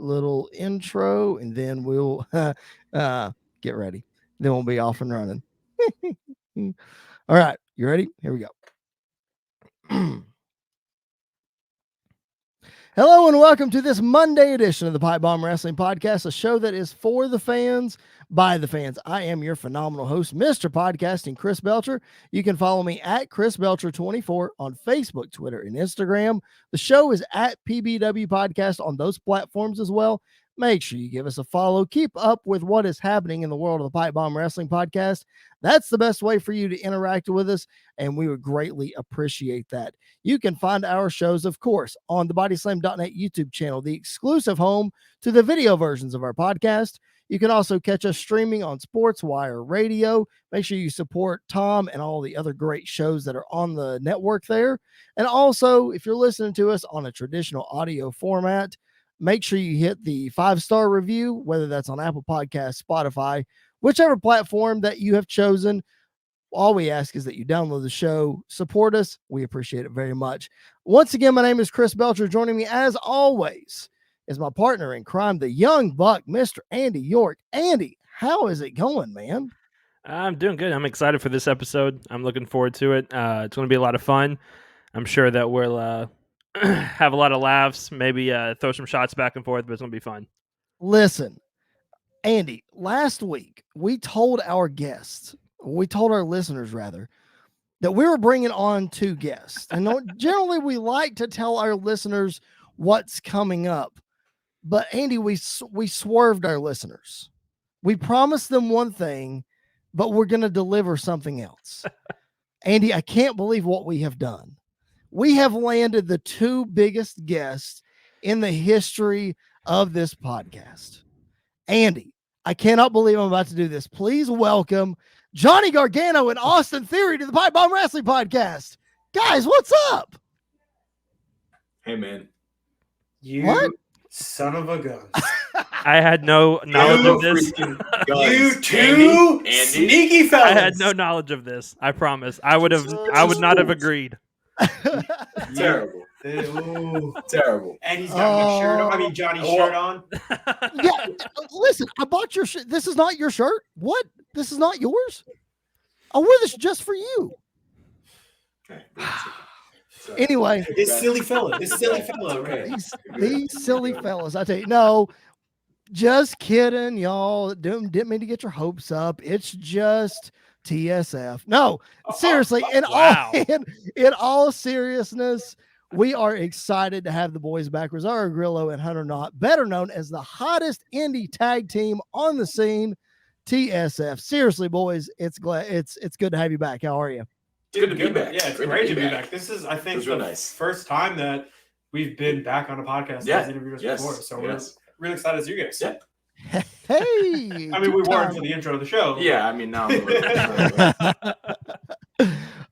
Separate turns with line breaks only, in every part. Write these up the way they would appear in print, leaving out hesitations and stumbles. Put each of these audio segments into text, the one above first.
little intro, and then we'll get ready. Then we'll be off and running. All right, you ready? Here we go. Hello and welcome to this Monday edition of the PipeBomb Wrestling Podcast, a show that is for the fans, by the fans. I am your phenomenal host, Mr. Podcasting, Chris Belcher. You can follow me at Chris Belcher24 on Facebook, Twitter, and Instagram. The show is at PBW Podcast on those platforms as well. Make sure you give us a follow. Keep up with what is happening in the world of the PipeBomb Wrestling Podcast. That's the best way for you to interact with us, and we would greatly appreciate that. You can find our shows, of course, on the BodySlam.net YouTube channel, the exclusive home to the video versions of our podcast. You can also catch us streaming on SportsWire Radio. Make sure you support Tom and all the other great shows that are on the network there. And also, if you're listening to us on a traditional audio format, make sure you hit the 5-star review, whether that's on Apple Podcasts, Spotify, whichever platform that you have chosen. All we ask is that you download the show, support us. We appreciate it very much. Once again, my name is Chris Belcher. Joining me, as always, is my partner in crime, the young buck, Mr. Andy York. Andy, how is it going, man?
I'm doing good. I'm excited for this episode. I'm looking forward to it. It's going to be a lot of fun. I'm sure that we'll have a lot of laughs, maybe throw some shots back and forth, but it's going to be fun.
Listen, Andy, last week we told our guests, we told our listeners rather, that we were bringing on 2 guests. And generally we like to tell our listeners what's coming up. But Andy, we swerved our listeners. We promised them one thing, but we're going to deliver something else. Andy, I can't believe what we have done. We have landed the 2 biggest guests in the history of this podcast. Andy, I cannot believe I'm about to do this. Please welcome Johnny Gargano and Austin Theory to the PipeBomb Wrestling Podcast. Guys, what's up?
Hey, man.
What?
Son of a gun.
I had no knowledge of this.
You two
Andy?
sneaky fellas.
I had no knowledge of this. I promise. I would not have agreed.
Terrible.
Ooh.
Terrible.
And he's got my shirt on. I mean, Johnny's shirt on.
Yeah, listen, I bought your shirt. This is not your shirt? What? This is not yours? I wore this just for you.
Okay.
Anyway.
This silly fella. Right?
These silly fellas. I tell you, no, just kidding, y'all. Didn't mean to get your hopes up. It's just TSF. No, seriously, in all seriousness, we are excited to have the boys back. Rosario Grillo and Hunter Knott, better known as the hottest indie tag team on the scene, TSF. Seriously, boys, it's good to have you back. How are you?
Good to be back.
Yeah, it's great to be back. This is, I think, the first time that we've been back on a podcast that has interviewed us before. So we're really excited as you guys.
Yeah.
Hey.
I mean, we weren't for the intro of the show.
Yeah, I mean, now.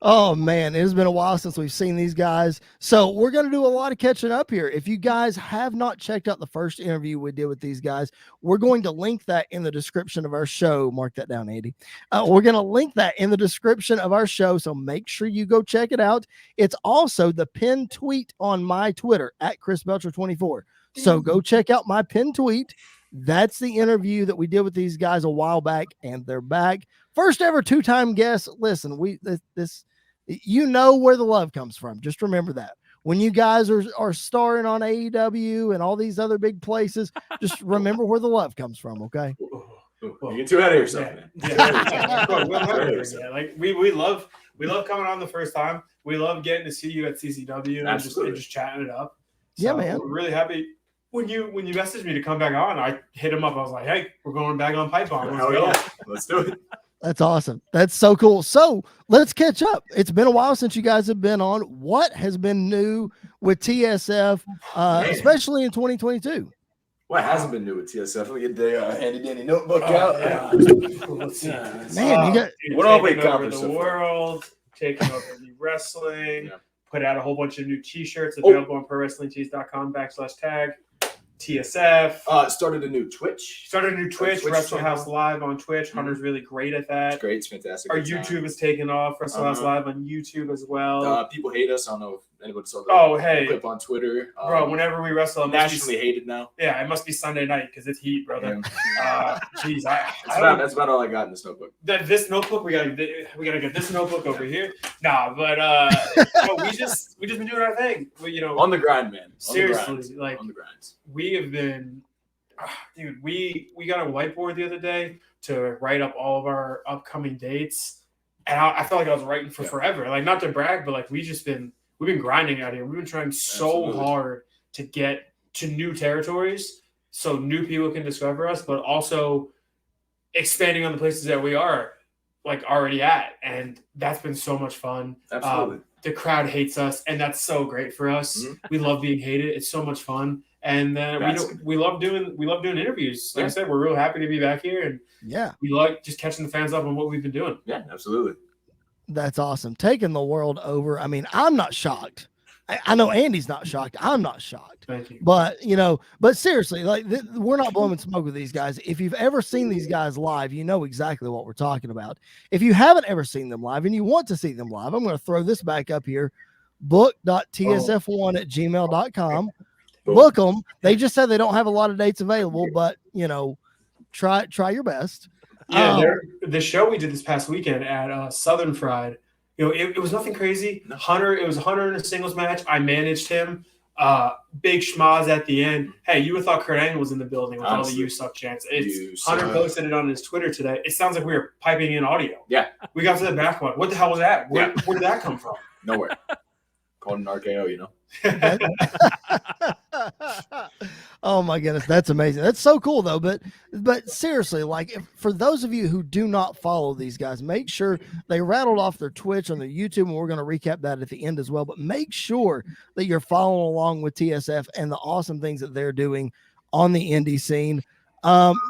Oh, man, it has been a while since we've seen these guys. So we're going to do a lot of catching up here. If you guys have not checked out the first interview we did with these guys, we're going to link that in the description of our show. Mark that down, Andy. We're going to link that in the description of our show, so make sure you go check it out. It's also the pinned tweet on my Twitter, at ChrisBelcher24. So go check out my pinned tweet. That's the interview that we did with these guys a while back, and they're back. First ever 2-time guest. Listen, you know where the love comes from. Just remember that. When you guys are starring on AEW and all these other big places, just remember where the love comes from, okay?
You get too ahead of yourself, man.
Yeah. Like we love coming on the first time. We love getting to see you at CCW and just chatting it up. So
yeah, man.
We're really happy. When you messaged me to come back on, I hit him up. I was like, "Hey, we're going back on PipeBomb.
Let's do it."
That's awesome. That's so cool. So let's catch up. It's been a while since you guys have been on. What has been new with TSF, especially in 2022?
What hasn't been new with TSF? Let me get the handy dandy notebook out.
Yeah. Let's see.
Man, you got
what all we
taking over
accomplished
the
so far.
world, taking over the wrestling.
Yeah.
Put out a whole bunch of new T-shirts available on ProWrestlingTees.com/tag. TSF.
Started a new Twitch.
Wrestle House Live on Twitch. Hunter's really great at that.
It's great. It's fantastic.
Our YouTube is taking off. Wrestle House Live on YouTube as well.
People hate us. I don't know Anybody saw the
Oh, hey.
clip on Twitter?
Bro, whenever we wrestle,
nationally hated now.
Yeah, it must be Sunday night because it's heat, brother. Jeez,
that's about all I got in this notebook.
This notebook, we gotta get this notebook over here. Nah, but we just been doing our thing.
On the grind, man.
Seriously,
on the grinds.
We have been, dude. We got a whiteboard the other day to write up all of our upcoming dates, and I felt like I was writing for forever. Like, not to brag, but like we've been grinding out here. We've been trying so hard to get to new territories so new people can discover us, but also expanding on the places that we are like already at. And that's been so much fun.
Absolutely.
The crowd hates us, and that's so great for us. Mm-hmm. We love being hated. It's so much fun. And we love doing interviews. Like I said, we're real happy to be back here, and we like just catching the fans up on what we've been doing.
Yeah, absolutely.
That's awesome. Taking the world over. I mean, I'm not shocked. I know Andy's not shocked. I'm not shocked.
Thank you.
But seriously, like we're not blowing smoke with these guys. If you've ever seen these guys live, you know exactly what we're talking about. If you haven't ever seen them live and you want to see them live, I'm going to throw this back up here. book.tsf1@gmail.com. Book them. They just said they don't have a lot of dates available, but try your best.
Yeah, the show we did this past weekend at Southern Fried, it was nothing crazy. It was Hunter in a singles match. I managed him. Big schmaz at the end. Hey, you would thought Kurt Angle was in the building with all the "you suck" chants. Hunter posted it on his Twitter today. It sounds like we were piping in audio.
Yeah.
We got to the back one. What the hell was that? Where did that come from?
Nowhere. Called an RKO,
Oh my goodness, that's amazing. That's so cool though. But seriously, like for those of you who do not follow these guys, make sure they rattled off their Twitch and their YouTube, and we're going to recap that at the end as well. But make sure that you're following along with TSF and the awesome things that they're doing on the indie scene.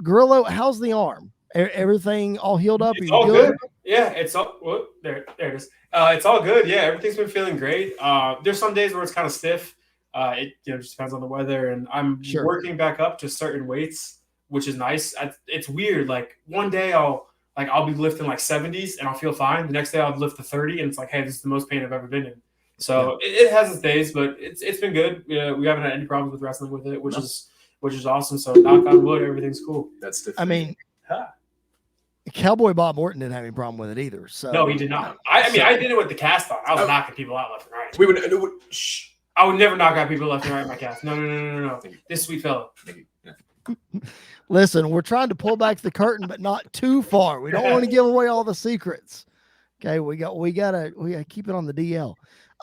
Grillo, how's the arm? Everything all healed up?
It's all good. Yeah, it's all there it is. It's all good. Yeah, everything's been feeling great. There's some days where it's kind of stiff. It just depends on the weather, and I'm working back up to certain weights, which is nice. It's weird. Like one day I'll be lifting like 70s and I'll feel fine. The next day I'll lift the 30 and it's like, hey, this is the most pain I've ever been in. So it has its days, but it's been good. We haven't had any problems with wrestling with it, which is awesome. So knock on wood, everything's cool.
That's different.
I mean, Cowboy Bob Orton didn't have any problem with it either. So
no, he did not. I did it with the cast on. I was knocking people out left and right. I would never knock out people left and right in my cast. No. This sweet fella.
Listen, we're trying to pull back the curtain, but not too far. We don't want to give away all the secrets. Okay, we gotta keep it on the DL.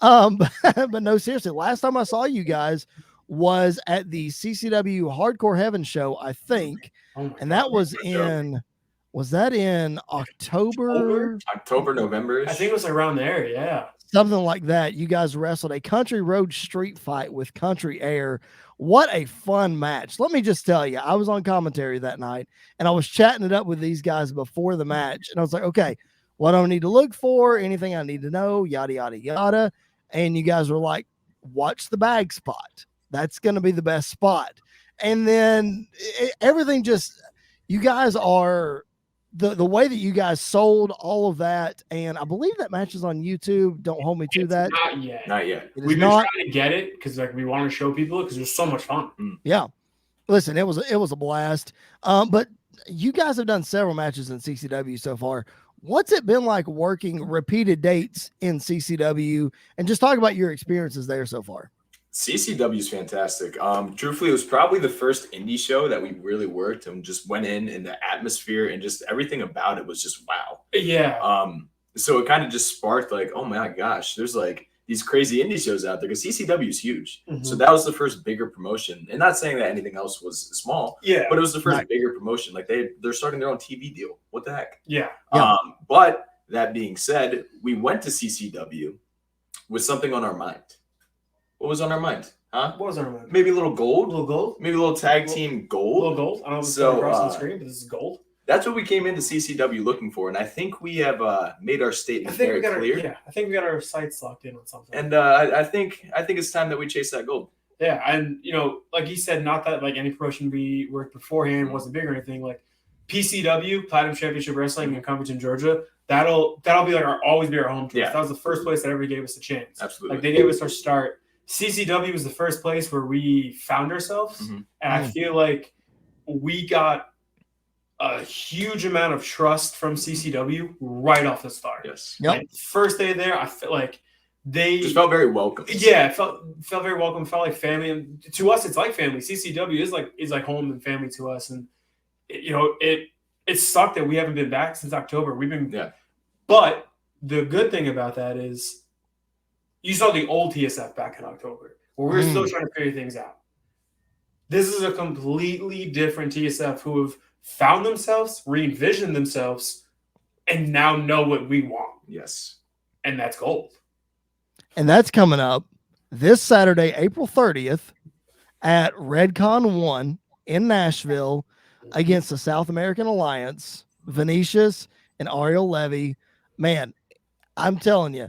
But no, seriously, last time I saw you guys was at the CCW Hardcore Heaven show, I think, and that was in. Was that in October?
October, November?
I think it was around there, yeah.
Something like that. You guys wrestled a Country Road street fight with Country Air. What a fun match. Let me just tell you, I was on commentary that night, and I was chatting it up with these guys before the match, and I was like, okay, what do I need to look for? Anything I need to know? Yada, yada, yada. And you guys were like, watch the bag spot. That's going to be the best spot. And then everything just, you guys are... The way that you guys sold all of that, and I believe that match is on YouTube. Don't hold me to that.
Not yet. We've been trying to get it because we want to show people it because it was so much fun.
Yeah, listen, it was a blast. But you guys have done several matches in CCW so far. What's it been like working repeated dates in CCW, and just talk about your experiences there so far?
CCW is fantastic. Truthfully, it was probably the first indie show that we really worked and just went in the atmosphere and just everything about it was just wow.
Yeah.
So it kind of just sparked like, oh my gosh, there's like these crazy indie shows out there because CCW is huge. Mm-hmm. So that was the first bigger promotion. And not saying that anything else was small, but it was the first bigger promotion. Like they're starting their own TV deal. What the heck?
Yeah.
But that being said, we went to CCW with something on our mind. What was on our mind? Huh?
What was on our mind?
Maybe a little gold.
A little gold?
Maybe a little tag team gold.
A little gold. I don't know if it's across the screen, but this is gold.
That's what we came into CCW looking for, and I think we have made our statement very clear.
I think we got our sights locked in on something.
And I think it's time that we chase that gold.
Yeah, and like you said, not that like any promotion we worked beforehand wasn't big or anything. Like PCW, Platinum Championship Wrestling in Covington, Georgia. That'll be like always be our home choice. That was the first place that ever gave us a chance.
Absolutely.
Like they gave us our start. CCW was the first place where we found ourselves, and I feel like we got a huge amount of trust from CCW right off the start.
Yes.
Yep.
Like first day there, I felt like they
just felt very welcome.
Yeah, it felt very welcome. Felt like family, and to us, it's like family. CCW is like home and family to us, and it sucked that we haven't been back since October. We've been but the good thing about that is you saw the old TSF back in October where we're still trying to figure things out. This is a completely different TSF who have found themselves, re-envisioned themselves, and now know what we want.
Yes.
And that's gold.
And that's coming up this Saturday, April 30th at Redcon 1 in Nashville against the South American Alliance, Venetius and Ariel Levy. Man, I'm telling you,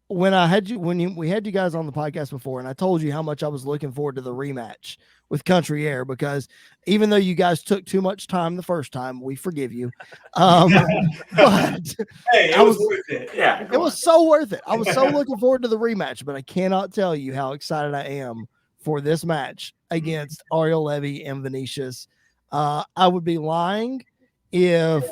we had you guys on the podcast before, and I told you how much I was looking forward to the rematch with Country Air, because even though you guys took too much time the first time, we forgive you. But
hey, it was worth it.
Yeah,
it was so worth it. I was so looking forward to the rematch, but I cannot tell you how excited I am for this match against Ariel Levy and Venetius. I would be lying if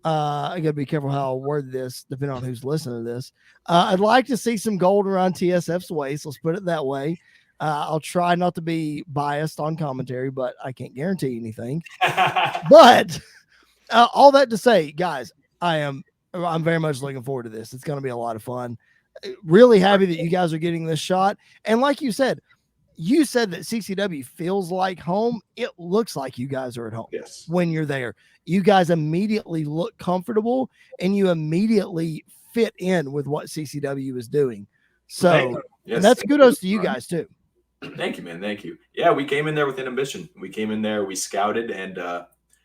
I gotta be careful how I word this, depending on who's listening to this. I'd like to see some gold around TSF's waist. Let's put it that way. I'll try not to be biased on commentary, but I can't guarantee anything. But all that to say, guys, I'm very much looking forward to this. It's going to be a lot of fun. Really happy that you guys are getting this shot. And like you said that CCW feels like home. It looks like you guys are at home when you're there. You guys immediately look comfortable and you immediately fit in with what CCW is doing. So and that's kudos to you guys too.
Thank you, man. Thank you. Yeah, we came in there with an ambition. We came in there, we scouted, and I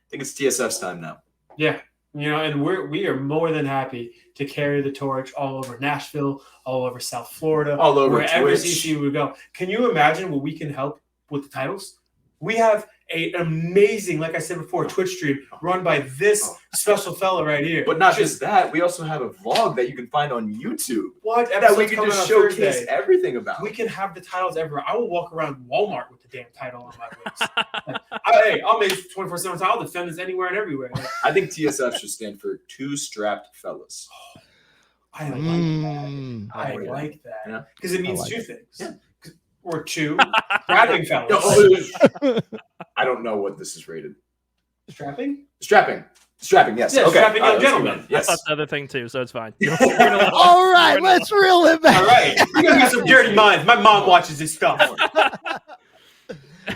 think it's TSF's time now.
Yeah. And we are more than happy to carry the torch all over Nashville, all over South Florida,
all over
wherever
Twitch.
CC would go. Can you imagine what we can help with the titles? We have an amazing, like I said before, Twitch stream run by this special fella right here.
But not just that, we also have a vlog that you can find on YouTube.
What?
That we can just showcase everything about.
We can have the titles everywhere. I will walk around Walmart with the damn title on my waist. I'll make 24/7 title. I'll defend this anywhere and everywhere.
I think TSF should stand for two strapped fellas.
I like that. Because it means two things. Yeah. Or two strapping fellas.
I don't know what this is rated.
Strapping,
yes.
Yeah,
okay.
Strapping young gentlemen.
Yes. I thought the other thing too, so it's fine.
All right, let's reel it back.
All right. You're going to get some dirty minds. My mom watches this stuff.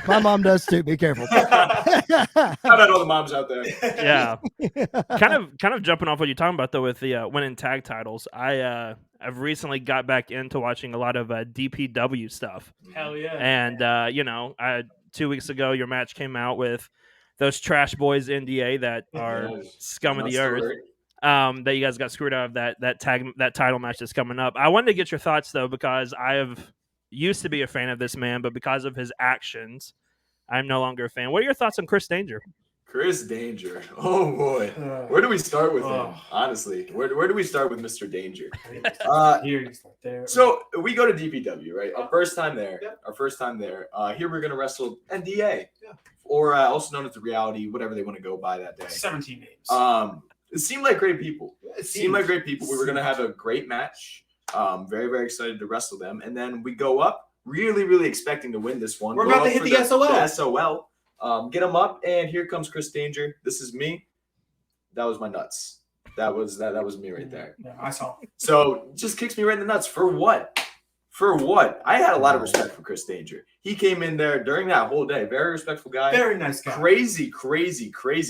My mom does too. Be careful.
How about all the moms out there?
Yeah. Kind of jumping off what you're talking about though with the winning tag titles. I've recently got back into watching a lot of DPW stuff.
Hell yeah.
And 2 weeks ago your match came out with those trash boys NDA that are scum of the earth. That you guys got screwed out of that title match that's coming up. I wanted to get your thoughts though, because I have used to be a fan of this man, but because of his actions, I'm no longer a fan. What are your thoughts on Chris Danger?
Chris Danger. Oh boy. Where do we start with him? Honestly, where do we start with Mr. Danger? So we go to DPW, right? Our first time there. Here we're gonna wrestle NDA, or also known as the Reality, whatever they want to go by that day.
17 names.
It seemed like great people. We were gonna have a great match. Very, very excited to wrestle them, and then we go up, really, really expecting to win this one.
We're about to hit the SOL.
The SOL. Get them up, and here comes Chris Danger. This is me. That was my nuts. That was me right there.
Yeah, I saw.
So just kicks me right in the nuts. For what? I had a lot of respect for Chris Danger. He came in there during that whole day. Very respectful guy.
Very nice guy.
Crazy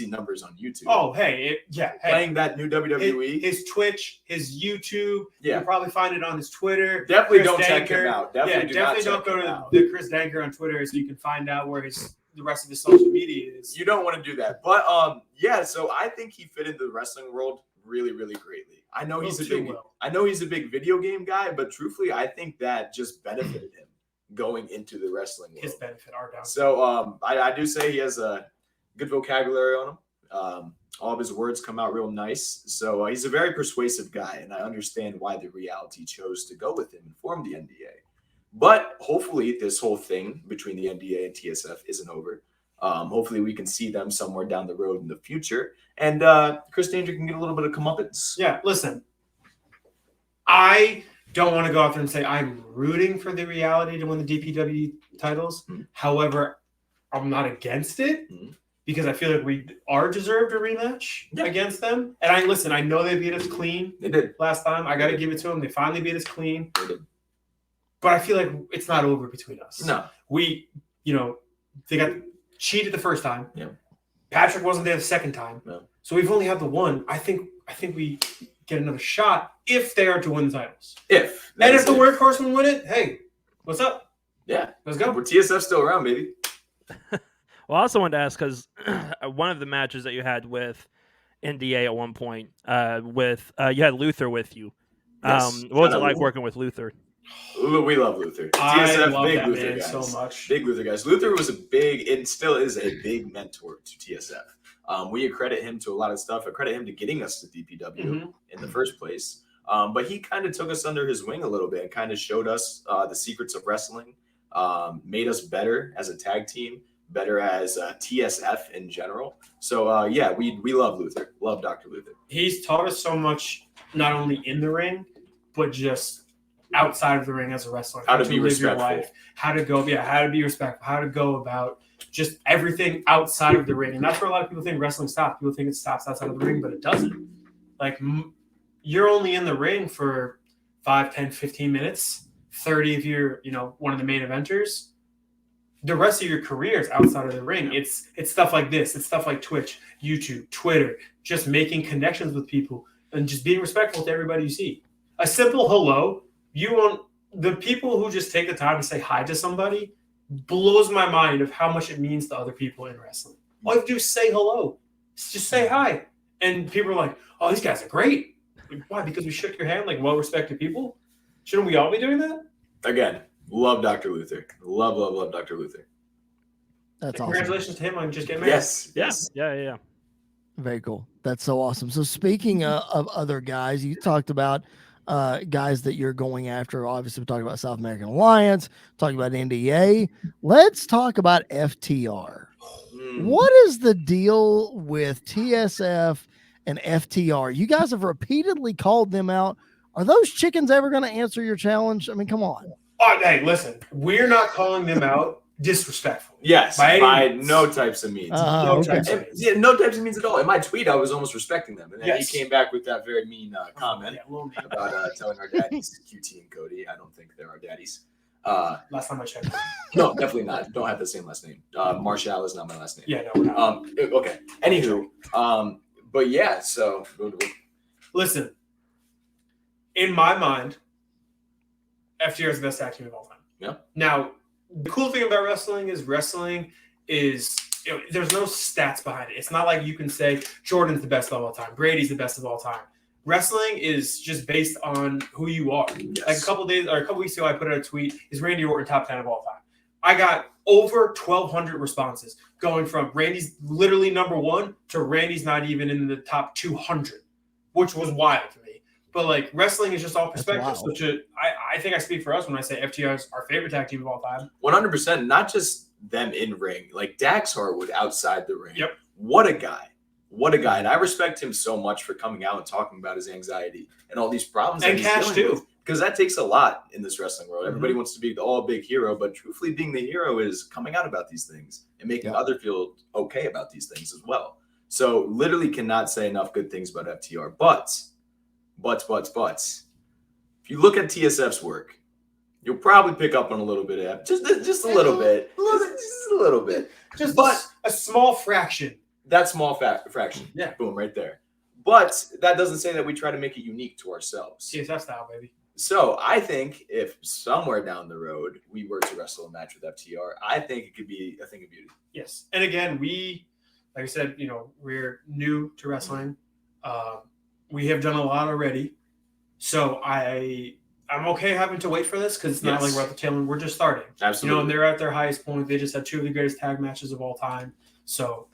numbers on YouTube.
Oh,
Playing that new WWE.
His Twitch, his YouTube. Yeah. You'll probably find it on his Twitter.
Definitely don't check him out. Definitely
don't go to the Chris Danker on Twitter so you can find out where the rest of his social media is.
You don't want to do that. But so I think he fit into the wrestling world really, really greatly. I know he's a big video game guy, but truthfully, I think that just benefited him going into the wrestling world.
His benefit are down.
So I do say he has a good vocabulary on him. All of his words come out real nice. So he's a very persuasive guy, and I understand why the reality chose to go with him and form the NDA. But hopefully this whole thing between the NDA and TSF isn't over. Hopefully we can see them somewhere down the road in the future. And Chris Danger can get a little bit of comeuppance.
Yeah, listen. I don't want to go out there and say I'm rooting for the reality to win the DPW titles.
Mm-hmm.
However, I'm not against it because I feel like we are deserved a rematch against them. And I know they beat us clean.
They did
last time. I got to give it to them. They finally beat us clean.
They did.
But I feel like it's not over between us.
No.
They got cheated the first time.
Yeah.
Patrick wasn't there the second time.
No.
So we've only had the one. I think we get another shot if they are to win the titles.
If
the workhorsemen win it, hey, what's up?
Yeah.
Let's go.
We're TSF still around, baby.
Well, I also wanted to ask because one of the matches that you had with NDA at one point, you had Luther with you.
Yes.
What was it like working with Luther?
We love Luther.
I
TSF,
love
big
that
Luther
man
guys.
so much.
Big Luther guys. Luther was and still is a big mentor to TSF. We accredit him to a lot of stuff. Accredit him to getting us to DPW in the first place. But he kind of took us under his wing a little bit and kind of showed us the secrets of wrestling, made us better as a tag team, better as TSF in general. So, we love Luther. Love Dr. Luther.
He's taught us so much, not only in the ring, but just outside of the ring as a wrestler.
How to be
live
respectful.
Your life, how to be respectful, how to go about just everything outside of the ring. And that's where a lot of people think wrestling stops. People think it stops outside of the ring, but it doesn't. Like, you're only in the ring for 5, 10, 15 minutes, 30 if you're, one of the main eventers. The rest of your career is outside of the ring. It's stuff like this. It's stuff like Twitch, YouTube, Twitter, just making connections with people and just being respectful to everybody you see. A simple hello. The people who just take the time to say hi to somebody blows my mind of how much it means to other people in wrestling. All you have to do is say hello. Just say hi. And people are like, oh, these guys are great. Like, why? Because we shook your hand like well-respected people? Shouldn't we all be doing that?
Again, love Dr. Luther. Love Dr. Luther.
That's awesome.
Congratulations to him on just getting married.
Yes.
Yeah.
Very cool. That's so awesome. So speaking of other guys, you talked about guys that you're going after. Obviously, we talked about South American Alliance, talking about NDA. Let's talk about FTR. What is the deal with TSF and FTR? You guys have repeatedly called them out. Are those chickens ever going to answer your challenge? I mean, come on.
Oh, hey, listen, we're not calling them out disrespectfully.
Yes, by no types of means.
No types
of means at all. In my tweet, I was almost respecting them. And then he came back with that very mean comment about telling our daddies, QT and Cody. I don't think they're our daddies.
Last time I checked.
No, definitely not. Don't have the same last name. Marshall is not my last name.
Yeah, no, we're not.
Okay. Anywho, but yeah, so.
Listen, in my mind, FTR is the best tag team of all time.
Yeah.
Now, the cool thing about wrestling is there's no stats behind it. It's not like you can say Jordan's the best of all time, Brady's the best of all time. Wrestling is just based on who you are.
Yes.
Like a couple weeks ago, I put out a tweet: is Randy Orton top 10 of all time? I got over 1,200 responses, going from Randy's literally number 1 to Randy's not even in the top 200, which was wild to me. But like wrestling is just all perspective. So I think I speak for us when I say FTR is our favorite tag team of all time.
100%. Not just them in ring, like Dax Harwood outside the ring.
Yep.
What a guy. And I respect him so much for coming out and talking about his anxiety and all these problems.
And Cash too.
Because that takes a lot in this wrestling world. Everybody wants to be the big hero, but truthfully being the hero is coming out about these things and making others feel okay about these things as well. So literally cannot say enough good things about FTR. But if you look at TSF's work, you'll probably pick up on a little bit of just a little bit. Just
a small fraction.
That small fraction.
Yeah.
Boom, right there. But that doesn't say that we try to make it unique to ourselves.
TSF style, baby.
So I think if somewhere down the road we were to wrestle a match with FTR, I think it could be a thing of beauty.
Yes. And again, like I said, we're new to wrestling. We have done a lot already. So I'm okay having to wait for this because it's not like we're at the tail end. We're just starting.
Absolutely.
And they're at their highest point. They just had 2 of the greatest tag matches of all time. So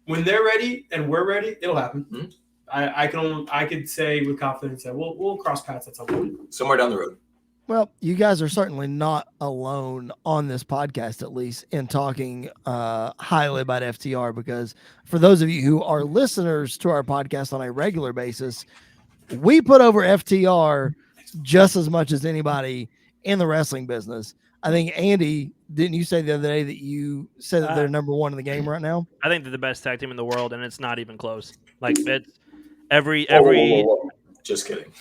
when they're ready and we're ready, it'll happen.
Mm-hmm.
I could say with confidence that we'll cross paths at some point.
Somewhere down the road.
Well, you guys are certainly not alone on this podcast, at least in talking highly about FTR, because for those of you who are listeners to our podcast on a regular basis, we put over FTR just as much as anybody in the wrestling business. I think, Andy, didn't you say the other day that you said that they're number one in the game right now?
I think they're the best tag team in the world, and it's not even close. Like, it's every
Whoa. Just kidding.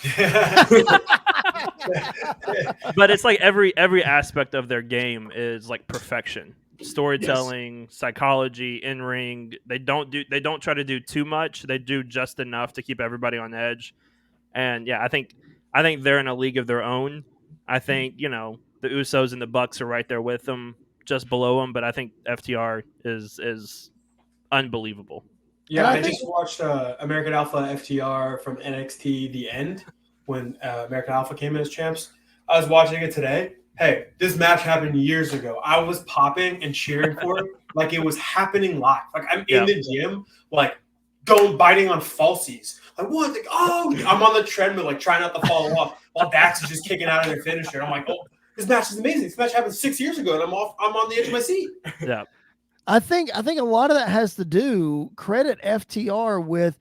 But it's like every aspect of their game is like perfection. Storytelling, psychology, in ring. They don't try to do too much. They do just enough to keep everybody on edge. And yeah, I think they're in a league of their own. I think, the Usos and the Bucks are right there with them, just below them, but I think FTR is unbelievable.
Yeah, I just watched American Alpha FTR from NXT The End when American Alpha came in as champs. I was watching it today. Hey, this match happened years ago. I was popping and cheering for it like it was happening live. Like I'm in the gym, like biting on falsies. Like what? Like, I'm on the treadmill, like trying not to fall off while Dax is just kicking out of their finisher. I'm like, this match is amazing. This match happened 6 years ago, and I'm on the edge of my seat.
Yeah.
I think a lot of that has to do, credit FTR with,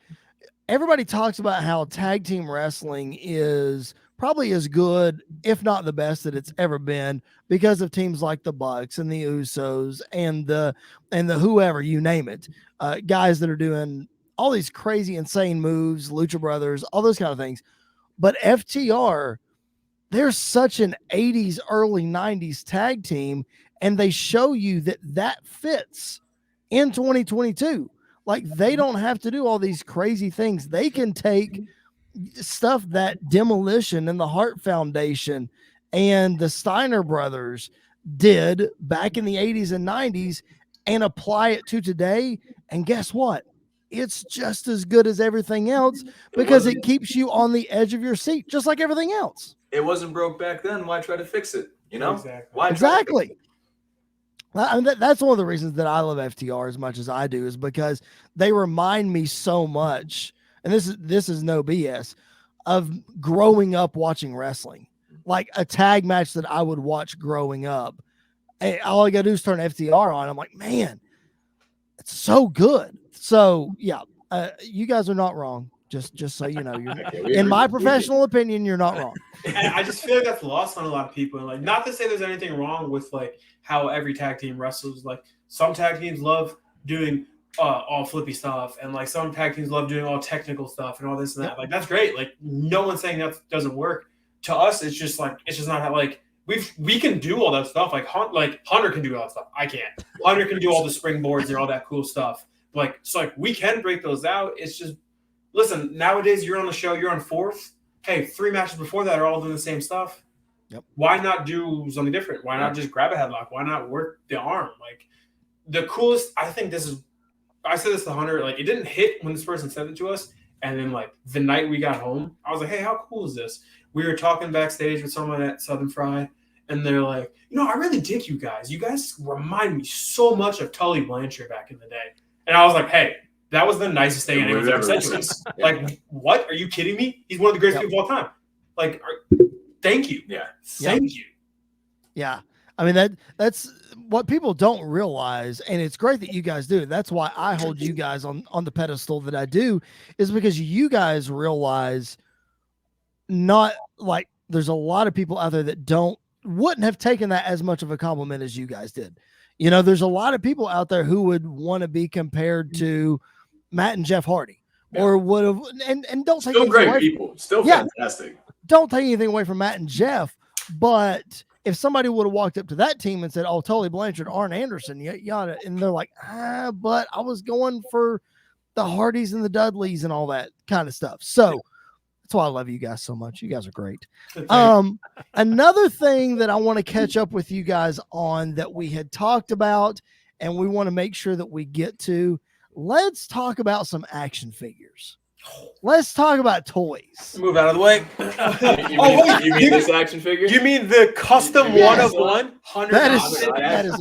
everybody talks about how tag team wrestling is probably as good, if not the best that it's ever been, because of teams like the Bucks and the Usos and the whoever, you name it, guys that are doing all these crazy, insane moves, Lucha Brothers, all those kind of things. But FTR, they're such an 80s, early 90s tag team, and they show you that fits in 2022. Like, they don't have to do all these crazy things. They can take stuff that Demolition and the Hart Foundation and the Steiner brothers did back in the 80s and 90s and apply it to today. And guess what? It's just as good as everything else because it keeps you on the edge of your seat, just like everything else.
It wasn't broke back then. Why try to fix it?
Exactly.
Why
exactly. I mean, that's one of the reasons that I love FTR as much as I do, is because they remind me so much, and this is no BS, of growing up watching wrestling. Like a tag match that I would watch growing up. Hey, all I got to do is turn FTR on. I'm like, man, it's so good. So yeah, you guys are not wrong. Just so you know, in my professional opinion, you're not wrong.
And I just feel like that's lost on a lot of people. And like, not to say there's anything wrong with like how every tag team wrestles. Like some tag teams love doing all flippy stuff, and like some tag teams love doing all technical stuff and all this and that. Like that's great. Like no one's saying that doesn't work. To us, it's just not how like we can do all that stuff. Like Hunter can do all that stuff. I can't. Hunter can do all the springboards and all that cool stuff. Like so, like we can break those out. It's just. Listen, nowadays you're on the show, you're on fourth. Hey, 3 matches before that are all doing the same stuff.
Yep.
Why not do something different? Why not just grab a headlock? Why not work the arm? Like the coolest, I think I said this to Hunter, like it didn't hit when this person said it to us. And then like the night we got home, I was like, hey, how cool is this? We were talking backstage with someone at Southern Fry, and they're like, I really dig you guys. You guys remind me so much of Tully Blanchard back in the day. And I was like, hey, that was the nicest thing anyone's ever said to us. Like, what? Are you kidding me? He's one of the greatest people of all time. Like, thank you.
Yeah.
Thank you.
Yeah. I mean, that's what people don't realize, and it's great that you guys do. That's why I hold you guys on the pedestal that I do, is because you guys realize not like there's a lot of people out there that wouldn't have taken that as much of a compliment as you guys did. There's a lot of people out there who would want to be compared to Matt and Jeff Hardy, or would have, and don't take
still great people, still fantastic.
Don't take anything away from Matt and Jeff, but if somebody would have walked up to that team and said, "Oh, Tully Blanchard, Arn Anderson, yada," and they're like, but I was going for the Hardys and the Dudleys and all that kind of stuff. So that's why I love you guys so much. You guys are great. Another thing that I want to catch up with you guys on that we had talked about, and we want to make sure that we get to. Let's talk about some action figures. Let's talk about toys.
Move out of the way.
You mean this action figure?
You mean the custom 1 of 1?
That is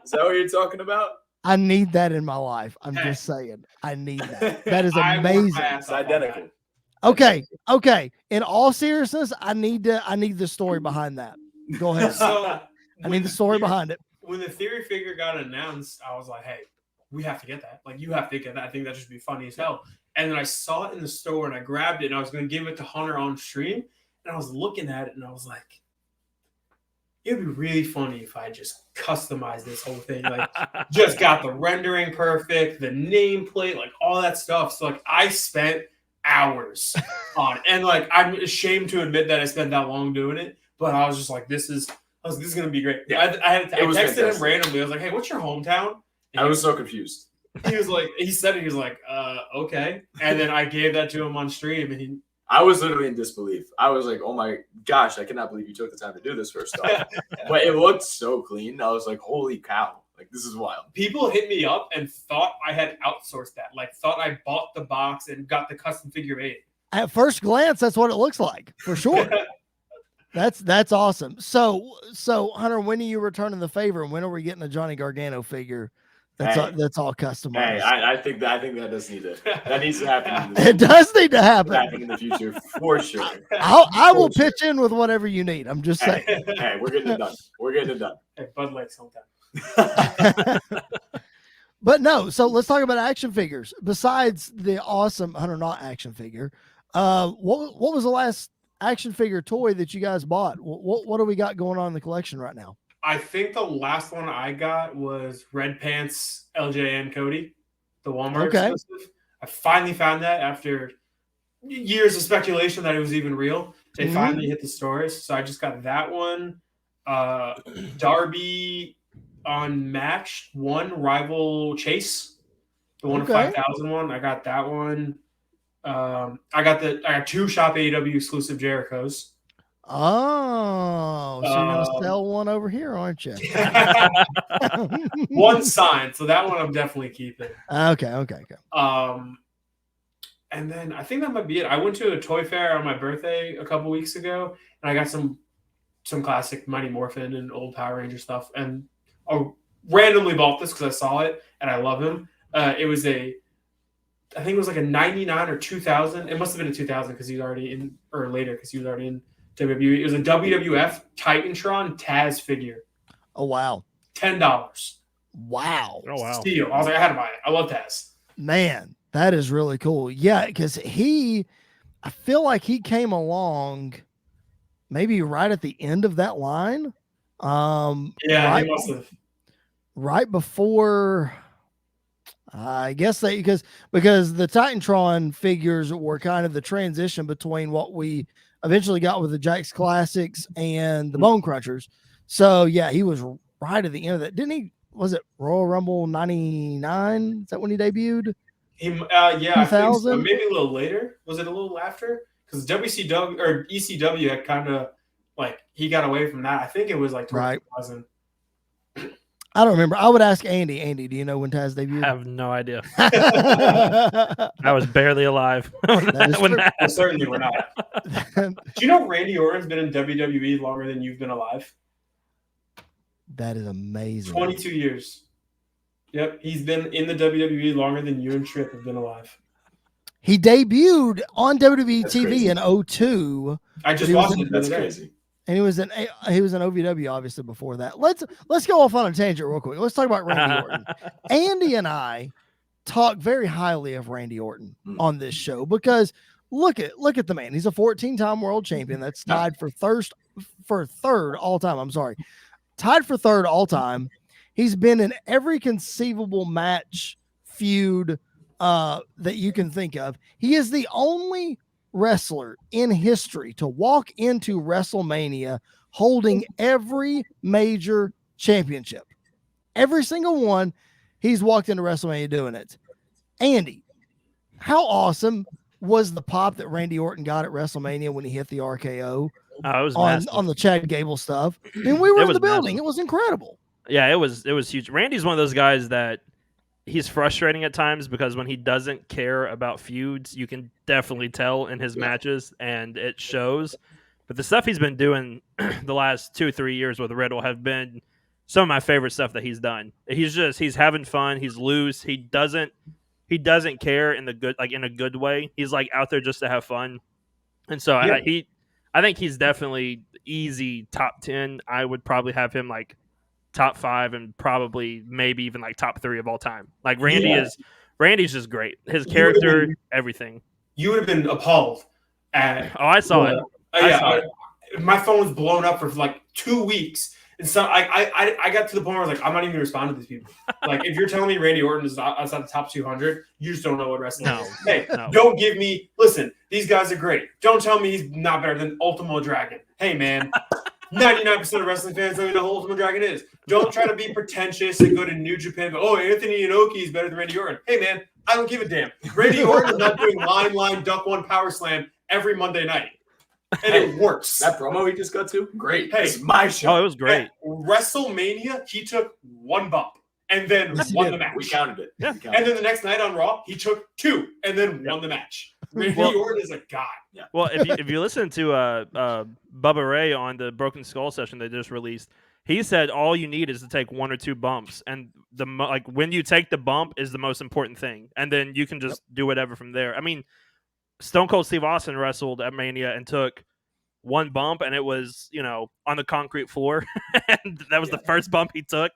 Is that what you're talking about?
I need that in my life. I'm just saying. I need that. That is amazing.
It's identical.
Okay. In all seriousness, I need the story behind that. Go ahead.
So
I need the story behind it.
When the theory figure got announced, I was like, hey, we have to get that. Like, you have to get that. I think that should be funny as hell. And then I saw it in the store and I grabbed it and I was going to give it to Hunter on stream. And I was looking at it and I was like, it would be really funny if I just customized this whole thing. Like, just got the rendering perfect, the nameplate, like all that stuff. So, like, I spent hours on it. And, like, I'm ashamed to admit that I spent that long doing it. But I was just like, this is going to be great. Yeah. I texted him randomly. I was like, hey, what's your hometown? And
I was so confused.
He was like, okay. And then I gave that to him on stream and
I was literally in disbelief. I was like, oh my gosh, I cannot believe you took the time to do this first off. But it looked so clean. I was like, holy cow. Like, this is wild.
People hit me up and thought I had outsourced that. Like, thought I bought the box and got the custom figure made.
At first glance, that's what it looks like, for sure. That's awesome. So Hunter, when are you returning the favor, and when are we getting a Johnny Gargano figure? That's all customized.
Hey, I think that does need that needs to happen.
It does need to happen.
Happen in the future for sure.
I will pitch in with whatever you need. I'm just saying.
Hey, we're getting it done.
Hey, Bud Light's hometown.
But no, so let's talk about action figures. Besides the awesome Hunter Knott action figure, what was the last action figure toy that you guys bought? What do we got going on in the collection right now?
I think the last one I got was Red Pants LJN Cody, the Walmart exclusive. I finally found that after years of speculation that it was even real. They finally hit the stores. So I just got that one. Darby Unmatched one, Rival Chase, the one of 5,000 one. I got that one. I got two Shop AEW exclusive Jerichos.
Oh, so you're gonna sell one over here, aren't you?
One signed, so that one I'm definitely keeping.
Okay.
And then I think that might be it. I went to a toy fair on my birthday a couple weeks ago, and I got some classic Mighty Morphin and old Power Ranger stuff. And I randomly bought this because I saw it and I love him. It was I think it was like a 99 or 2000. It must have been a 2000 because he was already in, or later because he was already in WWE. It was a WWF Titantron Taz figure.
Oh, wow.
$10.
Wow.
Oh, wow.
Steal. I was like, I had to buy it. I love Taz.
Man, that is really cool. Yeah, because I feel like he came along maybe right at the end of that line.
Yeah, he must have.
Right before, I guess because the Titantron figures were kind of the transition between what we eventually got with the Jakks Classics and the Bone Crunchers. So yeah, he was right at the end of that. Didn't he? Was it Royal Rumble 99? Is that when he debuted?
Yeah, I think so. Maybe a little later. Was it a little after? Because WCW or ECW had kind of like he got away from that. I think it was like 2000.
I don't remember. I would ask Andy. Andy, do you know when Taz debuted?
I have no idea. I was barely alive.
Certainly we're not. Do you know Randy Orton's been in WWE longer than you've been alive?
That is amazing.
22 years. Yep, he's been in the WWE longer than you and Tripp have been alive.
He debuted on WWE TV in 2002.
I just watched it.
That's crazy.
And he was in OVW obviously before that. Let's go off on a tangent real quick. Let's talk about Randy Orton. Andy and I talk very highly of Randy Orton on this show because look at the man. He's a 14-time world champion that's tied for third all time. I'm sorry. Tied for third all time. He's been in every conceivable match, feud that you can think of. He is the only wrestler in history to walk into WrestleMania holding every major championship. Every single one, he's walked into WrestleMania doing it. Andy, how awesome was the pop that Randy Orton got at WrestleMania when he hit the RKO
it was
on the Chad Gable stuff? I mean, we were in the building.
Massive.
It was incredible.
Yeah, it was huge. Randy's one of those guys that he's frustrating at times because when he doesn't care about feuds, you can definitely tell in his matches, and it shows. But the stuff he's been doing the last 2-3 years with Riddle have been some of my favorite stuff that he's done. He's having fun. He's loose. He doesn't care in a good way. He's like out there just to have fun. And so I think he's definitely easy top 10. I would probably have him like top 5 and probably maybe even like top 3 of all time. Like Randy's just great. His character, everything.
You would have been appalled at.
Oh, I saw it.
My phone was blown up for like 2 weeks. And so I got to the point where I was like, I'm not even going to respond to these people. Like, if you're telling me Randy Orton is outside the top 200, you just don't know what wrestling is. Hey, don't give me – listen, these guys are great. Don't tell me he's not better than Ultimo Dragon. Hey, man, 99% of wrestling fans don't even know who Ultimo Dragon is. Don't try to be pretentious and go to New Japan. But, Anthony Inoki is better than Randy Orton. Hey, man, I don't give a damn. Randy Orton is not doing line, duck one, power slam every Monday night. And it works.
That promo he just got to, great.
Hey,
it's my show.
Oh, it was great.
At WrestleMania, he took 1 bump and then won the match.
We counted it.
Yeah.
And then the next night on Raw, he took 2 and then won the match. Randy Orton is a god.
Yeah. Well, if you listen to Bubba Ray on the Broken Skull session they just released, he said all you need is to take 1 or 2 bumps, and when you take the bump is the most important thing, and then you can just do whatever from there. I mean, Stone Cold Steve Austin wrestled at Mania and took 1 bump, and it was, on the concrete floor. And that was the first bump he took,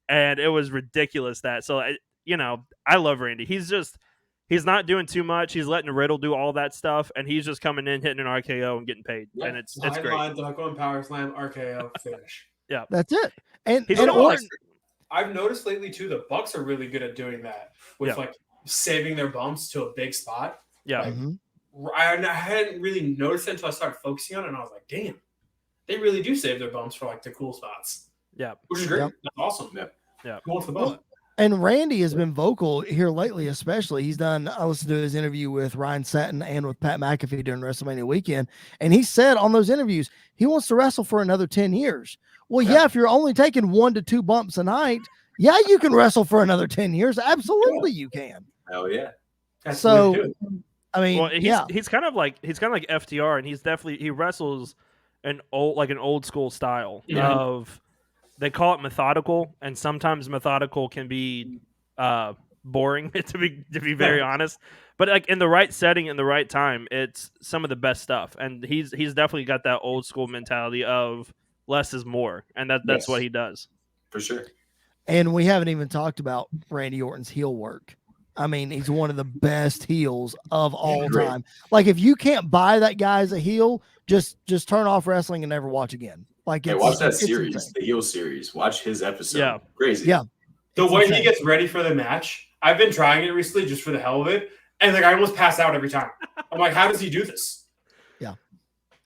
and it was ridiculous so, I love Randy. He's not doing too much. He's letting Riddle do all that stuff, and he's just coming in, hitting an RKO and getting paid. Yeah. And it's great.
Line, duck one, power slam, RKO, finish.
Yeah.
That's it. And
Orton, I've noticed lately, too, the Bucks are really good at doing that with, saving their bumps to a big spot.
Yeah.
I hadn't really noticed it until I started focusing on it, and I was like, damn, they really do save their bumps for, the cool spots.
Yeah.
Which is great.
Yep.
That's awesome.
Yeah.
Going for the bump.
And Randy has been vocal here lately, especially. I listened to his interview with Ryan Satin and with Pat McAfee during WrestleMania weekend, and he said on those interviews he wants to wrestle for another 10 years. Well, if you're only taking 1 to 2 bumps a night, you can wrestle for another 10 years. Absolutely, you can.
Hell yeah.
That's
so. I mean,
he's kind of like FTR, and he wrestles an old school style of, they call it methodical, and sometimes methodical can be boring to be very honest. But in the right setting, in the right time, it's some of the best stuff. And he's definitely got that old school mentality of less is more, and that's what he does
for sure.
And we haven't even talked about Randy Orton's heel work. I mean, he's one of the best heels of all time. Like, if you can't buy that guy as a heel, just turn off wrestling and never watch again. Watch
that series, the heel series. Watch his episode.
Yeah.
Crazy.
Yeah.
The way he gets ready for the match, I've been trying it recently just for the hell of it, and I almost pass out every time. I'm like, how does he do this?
Yeah.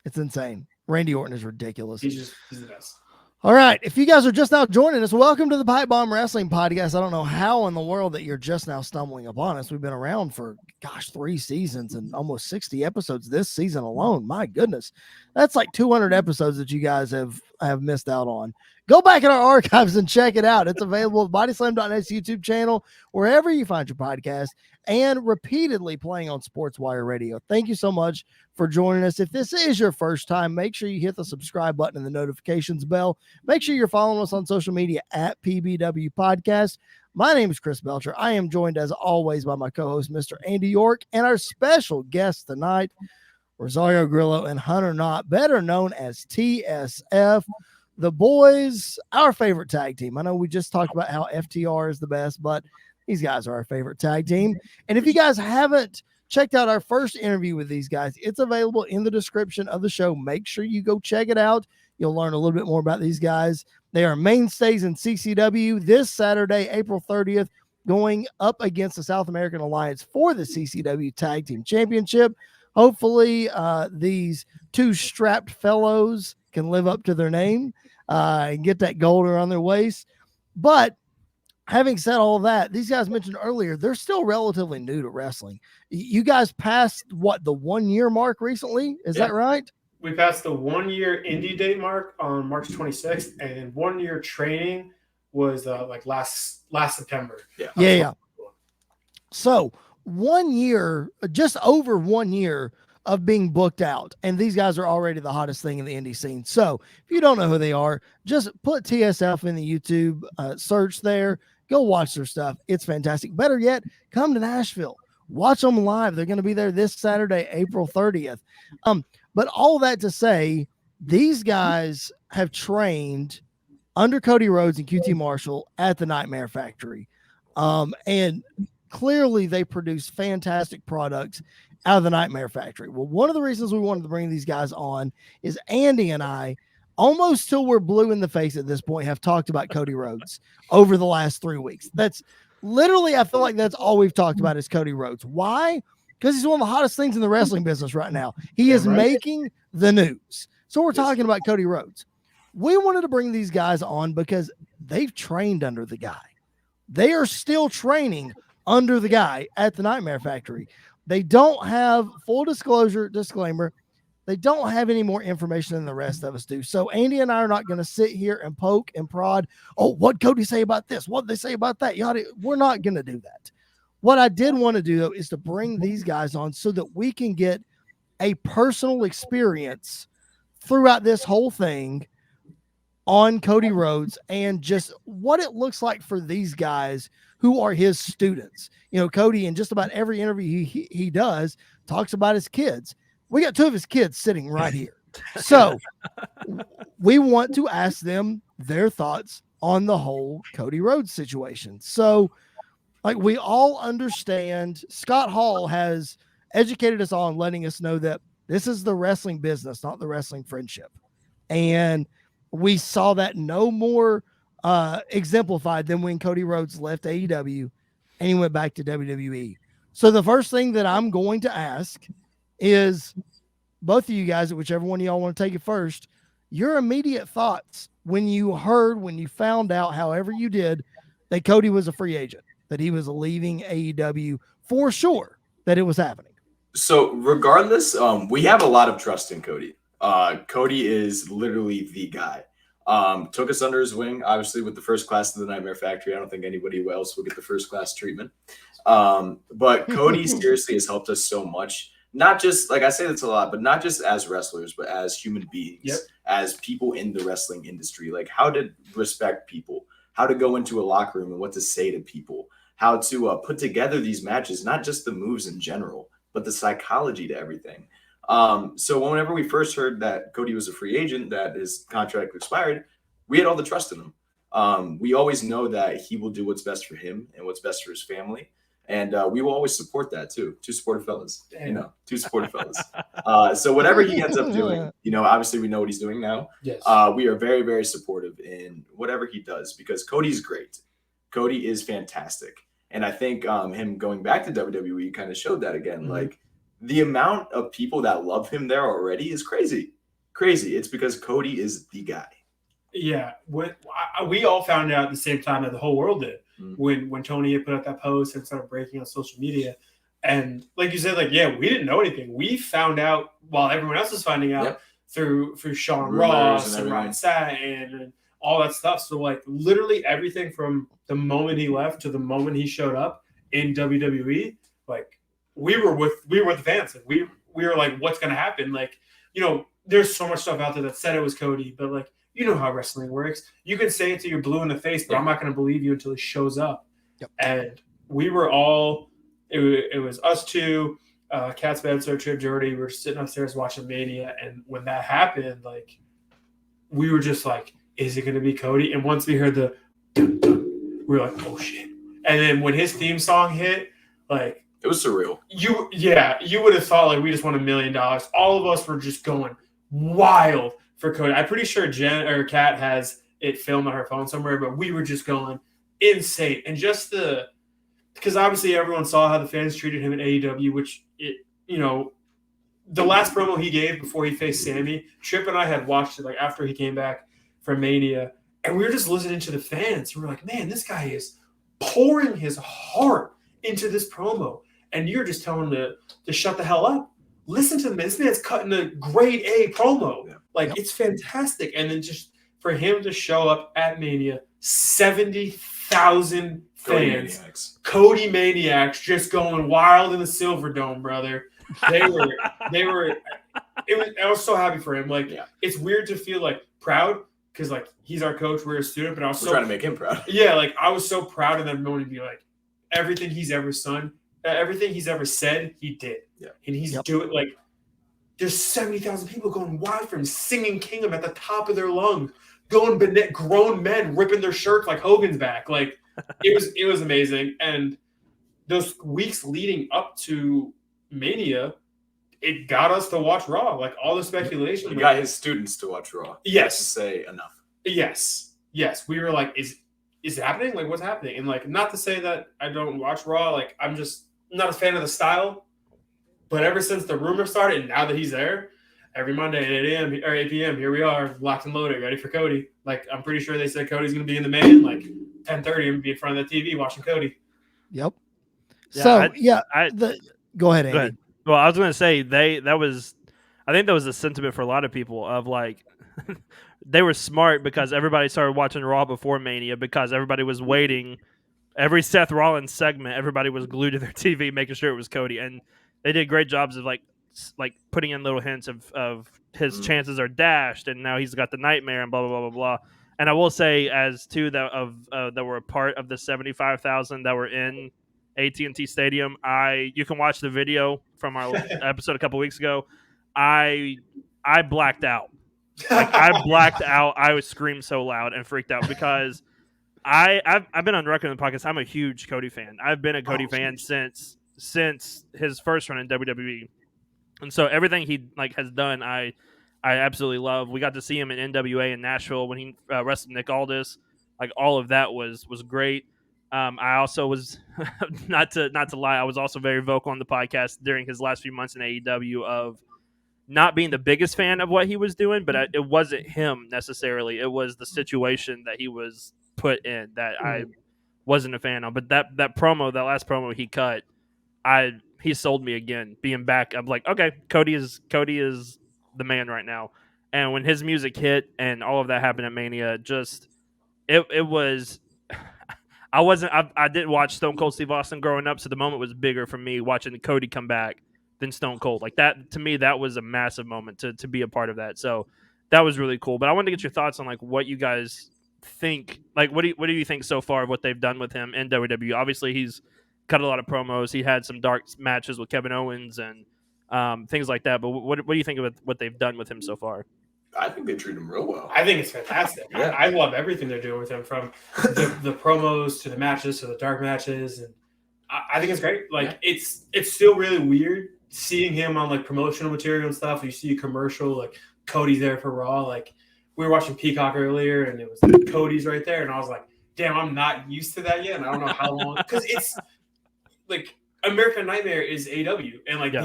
It's insane. Randy Orton is ridiculous.
He's the best.
All right. If you guys are just now joining us, welcome to the PipeBomb Wrestling Podcast. I don't know how in the world that you're just now stumbling upon us. We've been around for, 3 seasons and almost 60 episodes this season alone. My goodness. That's like 200 episodes that you guys have missed out on. Go back in our archives and check it out. It's available at bodyslam.net's YouTube channel, wherever you find your podcast, and repeatedly playing on SportsWire Radio. Thank you so much for joining us. If this is your first time, make sure you hit the subscribe button and the notifications bell. Make sure you're following us on social media at PBW Podcast. My name is Chris Belcher. I am joined, as always, by my co-host, Mr. Andy York, and our special guest tonight, Rosario Grillo and Hunter Knott, better known as TSF. The boys, our favorite tag team. I know we just talked about how FTR is the best, but these guys are our favorite tag team. And if you guys haven't checked out our first interview with these guys, it's available in the description of the show. Make sure you go check it out. You'll learn a little bit more about these guys. They are mainstays in CCW this Saturday, April 30th, going up against the South American Alliance for the CCW Tag Team Championship. Hopefully, these 2 strapped fellows can live up to their name and get that gold around their waist. But having said all that, these guys mentioned earlier, they're still relatively new to wrestling. You guys passed the 1 year mark recently? Is that right?
We passed the 1 year indie date mark on March 26th, and 1 year training was last September.
Yeah. So 1 year, just over 1 year of being booked out, and these guys are already the hottest thing in the indie scene. So if you don't know who they are, just put TSF in the YouTube search there. Go watch their stuff. It's fantastic. Better yet, come to Nashville. Watch them live. They're going to be there this Saturday, April 30th. But all that to say, these guys have trained under Cody Rhodes and QT Marshall at the Nightmare Factory. And clearly they produce fantastic products out of the Nightmare Factory. Well, one of the reasons we wanted to bring these guys on is Andy and I, almost till we're blue in the face at this point, have talked about Cody Rhodes over the last 3 weeks. That's literally, I feel like that's all we've talked about is Cody Rhodes. Why? Because he's one of the hottest things in the wrestling business right now. He is making the news. So we're talking about Cody Rhodes. We wanted to bring these guys on because they've trained under the guy. They are still training under the guy at the Nightmare Factory. They don't have, full disclaimer, they don't have any more information than the rest of us do. So Andy and I are not going to sit here and poke and prod. Oh, what'd Cody say about this? What'd they say about that? We're not going to do that. What I did want to do, though, is to bring these guys on so that we can get a personal experience throughout this whole thing on Cody Rhodes and just what it looks like for these guys who are his students. You know, Cody, in just about every interview he does, talks about his kids. We got 2 of his kids sitting right here. So we want to ask them their thoughts on the whole Cody Rhodes situation. So, like, we all understand, Scott Hall has educated us all and letting us know that this is the wrestling business, not the wrestling friendship. And we saw that no more exemplified than when Cody Rhodes left AEW and he went back to WWE. So the first thing that I'm going to ask is both of you guys, whichever one of y'all want to take it first, your immediate thoughts when you found out, however you did, that Cody was a free agent, that he was leaving AEW for sure, that it was happening.
So regardless, we have a lot of trust in Cody. Cody is literally the guy. Took us under his wing, obviously, with the first class of the Nightmare Factory. I don't think anybody else will get the first class treatment. But Cody seriously has helped us so much. Not just, like I say this a lot, but not just as wrestlers, but as human beings, as people in the wrestling industry, like how to respect people, how to go into a locker room and what to say to people, how to put together these matches, not just the moves in general, but the psychology to everything. So whenever we first heard that Cody was a free agent, that his contract expired, we had all the trust in him. We always know that he will do what's best for him and what's best for his family. And we will always support that too. 2 supportive fellas, two supportive fellas. So whatever he ends up doing, obviously we know what he's doing now.
Yes.
We are very, very supportive in whatever he does because Cody's great. Cody is fantastic. And I think him going back to WWE kind of showed that again. Mm-hmm. Like the amount of people that love him there already is crazy. Crazy. It's because Cody is the guy.
Yeah. We all found out at the same time that the whole world did. When Tony had put out that post and started breaking on social media. And like you said, we didn't know anything. We found out while everyone else was finding out through Sean Ross and Ryan Satin and all that stuff. So literally everything from the moment he left to the moment he showed up in WWE, we were with the fans. We were like, what's gonna happen? There's so much stuff out there that said it was Cody, but you know how wrestling works. You can say it till you're blue in the face, but I'm not going to believe you until he shows up. Yep. And we were all, it was us two, Kat Spencer, Trip Jordy. We were sitting upstairs watching Mania. And when that happened, we were just like, is it going to be Cody? And once we heard the dun, dun, we were like, oh shit. And then when his theme song hit, it
was surreal.
You would have thought we just won $1 million. All of us were just going wild for Cody. I'm pretty sure Kat has it filmed on her phone somewhere, but we were just going insane. And just because obviously everyone saw how the fans treated him at AEW, which the last promo he gave before he faced Sammy, Tripp and I had watched it after he came back from Mania, and we were just listening to the fans. We were like, man, this guy is pouring his heart into this promo, and you're just telling him to shut the hell up. Listen to him. This man's cutting a grade A promo. Yeah. It's fantastic. And then just for him to show up at Mania, 70,000 fans. Cody Maniacs just going wild in the Silver Dome, brother. They were. I was so happy for him. Like, it's weird to feel like proud because like he's our coach, we're a student, but I was
trying to make him proud.
Yeah, like I was so proud of them going to be like everything he's ever done, everything he's ever said, he did.
Yeah,
and he's doing like. There's 70,000 people going wild for him, singing Kingdom at the top of their lungs, going grown men ripping their shirts like Hogan's back. Like it was amazing. And those weeks leading up to Mania, it got us to watch Raw. Like all the speculation.
He got his students to watch Raw.
Yes.
To say enough.
Yes. We were like, is it happening? Like what's happening? And like, not to say that I don't watch Raw. Like I'm just not a fan of the style. But ever since the rumor started, and now that he's there, every Monday at 8 a.m. or 8 p.m., here we are, locked and loaded, ready for Cody. Like, I'm pretty sure they said Cody's going to be in the main. Like, 10:30, I'm going to be in front of the TV watching Cody.
Yep.
Yeah,
go ahead, Andy.
Go ahead. Well, I was going to say, I think that was a sentiment for a lot of people of, like, they were smart because everybody started watching Raw before Mania because everybody was waiting. Every Seth Rollins segment, everybody was glued to their TV making sure it was Cody. And they did great jobs of like putting in little hints of his chances are dashed, and now he's got the nightmare and blah blah blah blah blah. And I will say, as two that were a part of the 75,000 that were in AT&T Stadium, you can watch the video from our episode a couple weeks ago. I blacked out. Like I blacked out. I screamed so loud and freaked out because I've been on record in the podcast. I'm a huge Cody fan. I've been a Cody fan since his first run in WWE, and so everything he has done, I absolutely love. We got to see him in NWA in Nashville when he wrestled Nick Aldis. Like all of that was great. I also was not to lie, I was also very vocal on the podcast during his last few months in AEW of not being the biggest fan of what he was doing, but it wasn't him necessarily. It was the situation that he was put in that I wasn't a fan of. But that last promo he cut, he sold me again. Being back, I'm like, okay, Cody is the man right now. And when his music hit and all of that happened at Mania, just it was. I didn't watch Stone Cold Steve Austin growing up, so the moment was bigger for me watching Cody come back than Stone Cold. Like that, to me, that was a massive moment to be a part of that. So that was really cool. But I wanted to get your thoughts on like what you guys think. Like, what do you think so far of what they've done with him in WWE? Obviously, he's cut a lot of promos. He had some dark matches with Kevin Owens and things like that. But what do you think of what they've done with him so far?
I think they treat him real well.
I think it's fantastic. Yeah. I love everything they're doing with him, from the promos to the matches to the dark matches, and I think it's great. Like it's still really weird seeing him on like promotional material and stuff. You see a commercial like Cody's there for Raw. Like we were watching Peacock earlier, and it was like, Cody's right there, and I was like, damn, I'm not used to that yet, and I don't know how long because it's like American Nightmare is AEW, and like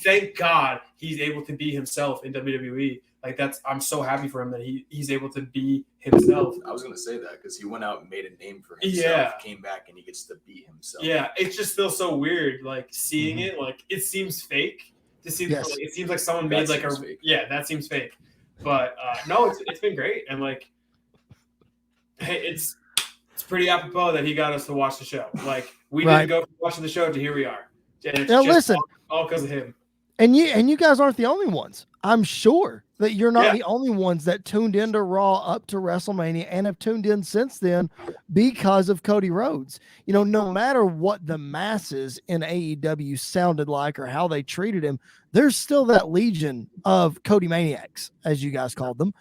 thank God he's able to be himself in WWE. Like I'm so happy for him that he's able to be himself.
I was gonna say that because he went out and made a name for himself, came back and he gets to be himself.
Yeah, it just feels so weird, like seeing it. Like it seems fake. It seems like someone made like that seems fake. But no, it's been great, and like it's pretty apropos that he got us to watch the show. Like we didn't go from watching the show to here we are. And it's
now listen,
all because of him.
And you guys aren't the only ones. I'm sure that you're not the only ones that tuned into Raw up to WrestleMania and have tuned in since then because of Cody Rhodes. You know, no matter what the masses in AEW sounded like or how they treated him, there's still that legion of Cody maniacs, as you guys called them.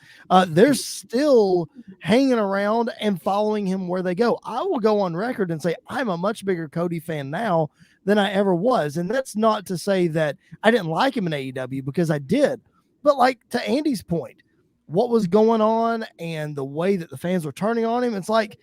They're still hanging around and following him where they go. I will go on record and say I'm a much bigger Cody fan now than I ever was. And that's not to say that I didn't like him in AEW, because I did. But like to Andy's point, what was going on and the way that the fans were turning on him, it's like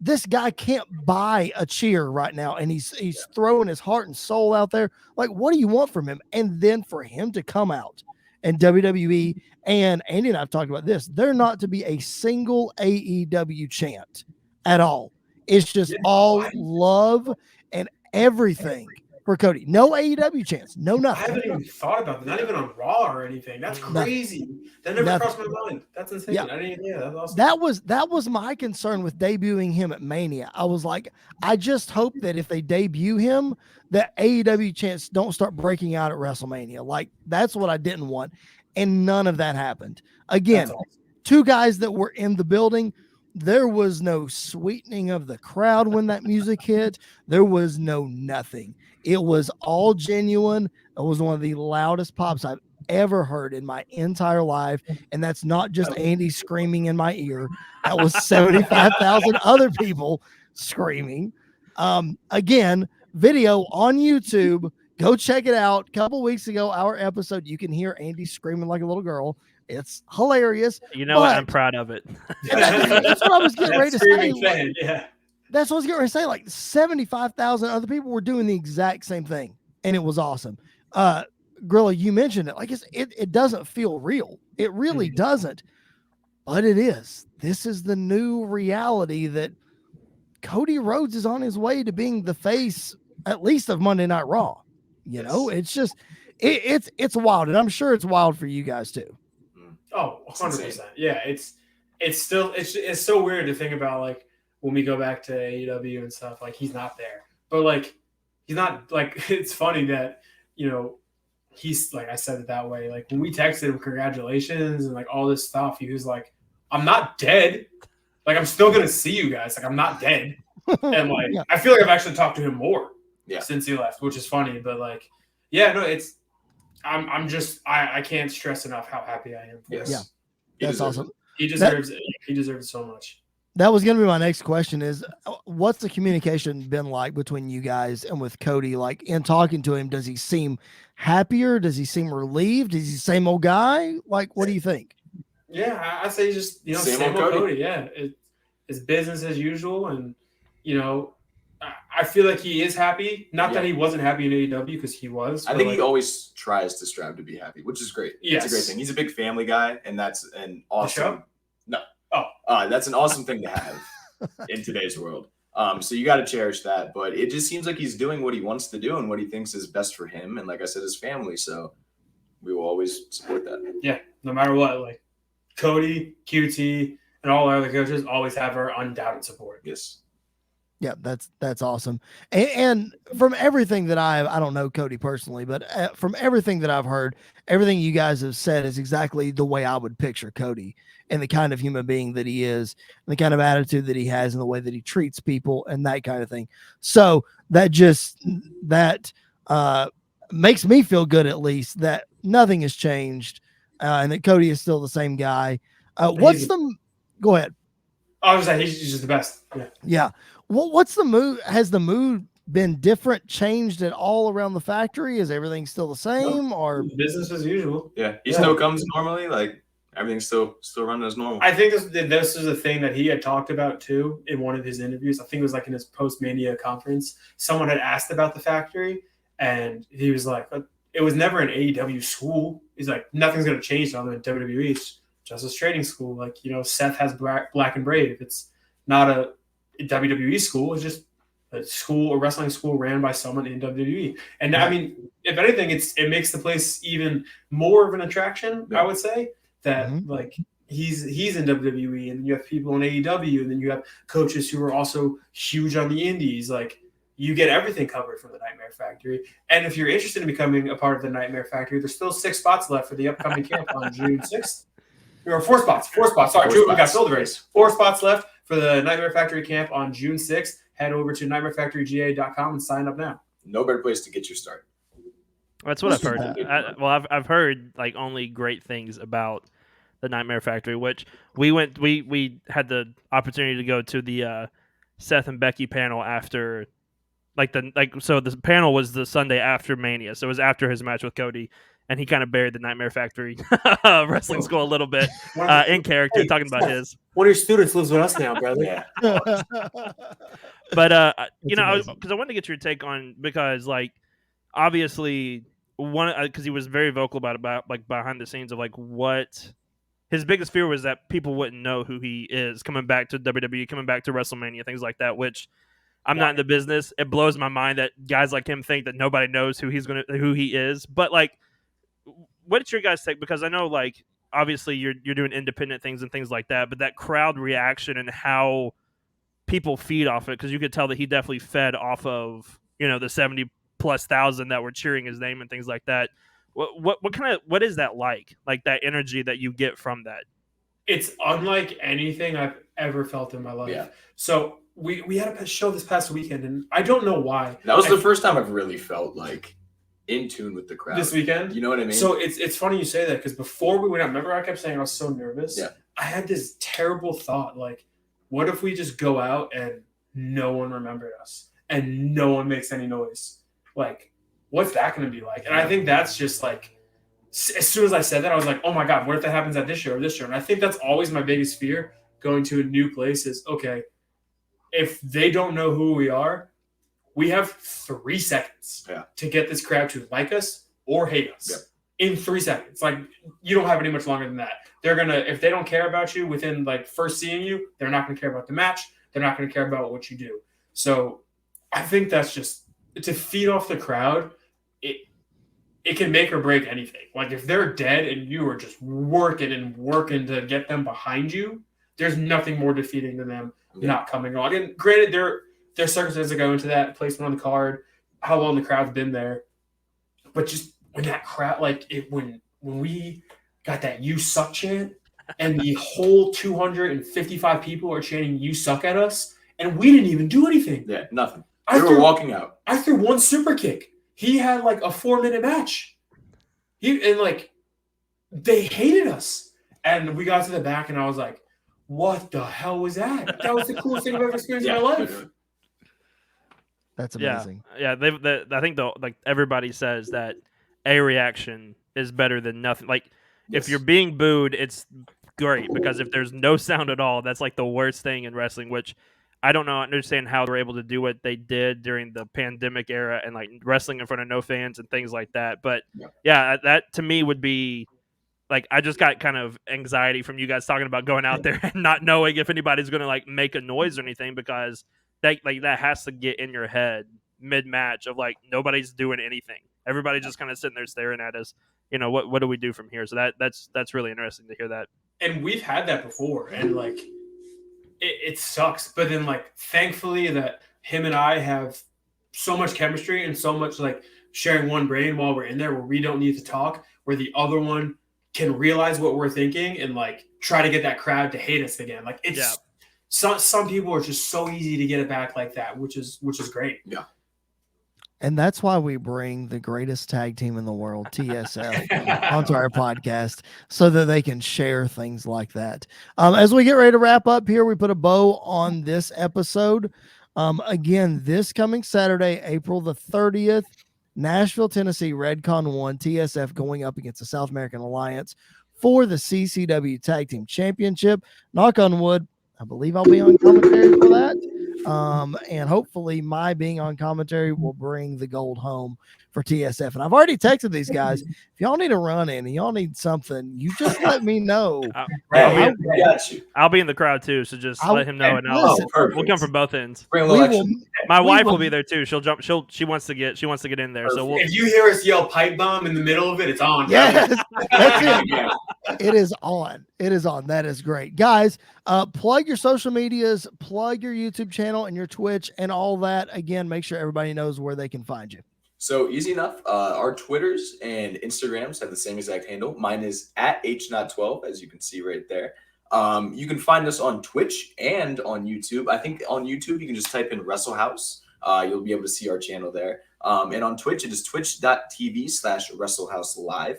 this guy can't buy a cheer right now, and he's throwing his heart and soul out there. Like, what do you want from him? And then for him to come out and WWE, and Andy and I have talked about this, there not to be a single AEW chant at all. It's just all love and everything for Cody. No AEW chance. No nothing.
I haven't even thought about that. Not even on Raw or anything. That's crazy. That never crossed my mind. That's insane.
Yeah.
That's awesome.
That was my concern with debuting him at Mania. I was like, I just hope that if they debut him, that AEW chants don't start breaking out at WrestleMania. Like, that's what I didn't want. And none of that happened. Again,
Awesome.
two guys that were in the building. There was no sweetening of the crowd when that music hit. There was no nothing. It was all genuine. It was one of the loudest pops I've ever heard in my entire life. And that's not just Andy screaming in my ear. That was 75,000 other people screaming. Again, video on YouTube. Go check it out. A couple weeks ago, our episode, you can hear Andy screaming like a little girl. It's hilarious.
You know what? I'm proud of it.
That's what I was getting ready to say.
Fan, yeah.
That's what I was getting ready to say. Like 75,000 other people were doing the exact same thing, and it was awesome. Grilla, you mentioned it. Like it doesn't feel real. It really doesn't, but it is. This is the new reality that Cody Rhodes is on his way to being the face, at least of Monday Night Raw. You know, it's just it's wild, and I'm sure it's wild for you guys too.
Oh, 100%. Yeah, it's so weird to think about, like, when we go back to AEW and stuff, like, he's not there. But, like, he's not, like, it's funny that, you know, he's, like, I said it that way. Like, when we texted him congratulations and, like, all this stuff, he was like, I'm not dead. Like, I'm still going to see you guys. Like, I'm not dead. And, like, I feel like I've actually talked to him more since he left, which is funny. But, like, yeah, no, it's, I'm just I can't stress enough how happy I am.
Yes.
Yeah, that's awesome.
He deserves it. He deserves it so much.
That was going to be my next question is what's the communication been like between you guys and with Cody? Like, in talking to him, does he seem happier? Does he seem relieved? Is he the same old guy? Like, what do you think?
Yeah, I say just, you know, same old Cody. Yeah, it's business as usual. And, you know, I feel like he is happy. Not that he wasn't happy in AEW, because he was.
I think he always tries to strive to be happy, which is great. Yes. It's a great thing. He's a big family guy, and that's an awesome. No. Oh. That's an awesome thing to have in today's world. So you got to cherish that. But it just seems like he's doing what he wants to do and what he thinks is best for him. And like I said, his family. So we will always support that.
Yeah, no matter what. Like, Cody, QT, and all our other coaches always have our undoubted support.
Yes.
Yeah, that's awesome. And from everything that I don't know Cody personally, but from everything that I've heard, everything you guys have said is exactly the way I would picture Cody and the kind of human being that he is, and the kind of attitude that he has, and the way that he treats people and that kind of thing. So that makes me feel good, at least, that nothing has changed, and that Cody is still the same guy. Go ahead.
I was saying he's just the best.
Yeah. Well, what's the mood? Has the mood been different, changed at all around the factory? Is everything still the same, or
business as usual?
Yeah, he still comes normally. Like, everything's still running as normal.
I think this is a thing that he had talked about too in one of his interviews. I think it was like in his post-Mania conference. Someone had asked about the factory, and he was like, "It was never an AEW school." He's like, "Nothing's going to change other than WWE. It's just a training school. Like, you know, Seth has Black and Brave. It's not a WWE school. Is just a school, a wrestling school ran by someone in WWE." And I mean, if anything, it makes the place even more of an attraction. I would say that like he's in WWE, and you have people in AEW, and then you have coaches who are also huge on the indies. Like, you get everything covered from the Nightmare Factory. And if you're interested in becoming a part of the Nightmare Factory, there's still 6 spots left for the upcoming camp on June 6th. Or 4 spots. Sorry, we got filled the race. 4 spots left for the Nightmare Factory camp on June 6th. Head over to nightmarefactoryga.com and sign up now.
No better place to get your start.
That's what I've heard. I've heard like only great things about the Nightmare Factory, which we had the opportunity to go to the Seth and Becky panel after so the panel was the Sunday after Mania. So it was after his match with Cody, and he kind of buried the Nightmare Factory wrestling school a little bit in character, talking about his.
One of your students lives with us now, brother.
Yeah.
But you know, because I wanted to get your take on, because like obviously because he was very vocal about like behind the scenes of like what his biggest fear was, that people wouldn't know who he is coming back to WWE, coming back to WrestleMania, things like that, which I'm not in the business. It blows my mind that guys like him think that nobody knows who he is. But like, what's your guys' take? Because I know, like, obviously you're doing independent things and things like that, but that crowd reaction and how people feed off it, because you could tell that he definitely fed off of, you know, the 70,000+ that were cheering his name and things like that. What is that like that energy that you get from that?
It's unlike anything I've ever felt in my life. Yeah. So we had a show this past weekend, and I don't know why.
That was the first time I've really felt like in tune with the crowd
this weekend.
You know what I mean?
So it's funny you say that, because before we went out, remember I kept saying I was so nervous?
Yeah.
I had this terrible thought, like, what if we just go out and no one remembered us and no one makes any noise? Like, what's that going to be like? And I think that's just like, as soon as I said that, I was like, oh my God, what if that happens at this show or this show? And I think that's always my biggest fear going to a new place is, okay, if they don't know who we are, we have 3 seconds to get this crowd to like us or hate us.
Yep.
In 3 seconds. Like, you don't have any much longer than that. They're going to, if they don't care about you within like first seeing you, they're not going to care about the match. They're not going to care about what you do. So I think that's just to feed off the crowd. It can make or break anything. Like, if they're dead and you are just working to get them behind you, there's nothing more defeating than them not coming on. And granted, there's circumstances that go into that, placement on the card, how long the crowd's been there. But just when that crowd, like when we got that "You suck" chant, and the whole 255 people are chanting "You suck" at us, and we didn't even do anything.
Yeah, nothing. We were walking out.
I threw one super kick. He had like a 4-minute match. They hated us. And we got to the back, and I was like, what the hell was that? That was the coolest thing I've ever experienced in my life.
That's amazing.
Yeah. I think everybody says that a reaction is better than nothing. Like, if you're being booed, it's great, because if there's no sound at all, that's like the worst thing in wrestling, which I don't understand how they're able to do what they did during the pandemic era and like wrestling in front of no fans and things like that. But that to me would be like, I just got kind of anxiety from you guys talking about going out there and not knowing if anybody's going to like make a noise or anything, because that has to get in your head mid-match of like, nobody's doing anything. Everybody just kind of sitting there staring at us. You know, what do we do from here? So that's really interesting to hear that.
And we've had that before, and like it sucks. But then like, thankfully that him and I have so much chemistry and so much like sharing one brain while we're in there, where we don't need to talk, where the other one can realize what we're thinking and like try to get that crowd to hate us again. Like, it's some people are just so easy to get it back like that, which is great.
Yeah.
And that's why we bring the greatest tag team in the world, TSF, onto our podcast, so that they can share things like that. As we get ready to wrap up here, we put a bow on this episode. Again, this coming Saturday, April the 30th, Nashville, Tennessee, Redcon 1, TSF going up against the South American Alliance for the CCW Tag Team Championship. Knock on wood, I believe I'll be on commentary for that. And hopefully my being on commentary will bring the gold home for TSF. And I've already texted these guys. If y'all need a run in and y'all need something, you just let me know.
I'll be in the crowd too, so just let him know, and we'll come from both ends. My wife will be there too. She'll jump. She wants to get in there.
Perfect.
So
if you hear us yell "pipe bomb" in the middle of it, it's on.
Yes, that's it. It is on. It is on. That is great, guys. Plug your social medias, plug your YouTube channel and your Twitch and all that. Again, make sure everybody knows where they can find you.
So easy enough. Our Twitters and Instagrams have the same exact handle. Mine is @HNot12, as you can see right there. You can find us on Twitch and on YouTube. I think on YouTube you can just type in Wrestle House. You'll be able to see our channel there. And on Twitch, it is twitch.tv/WrestleHouseLive.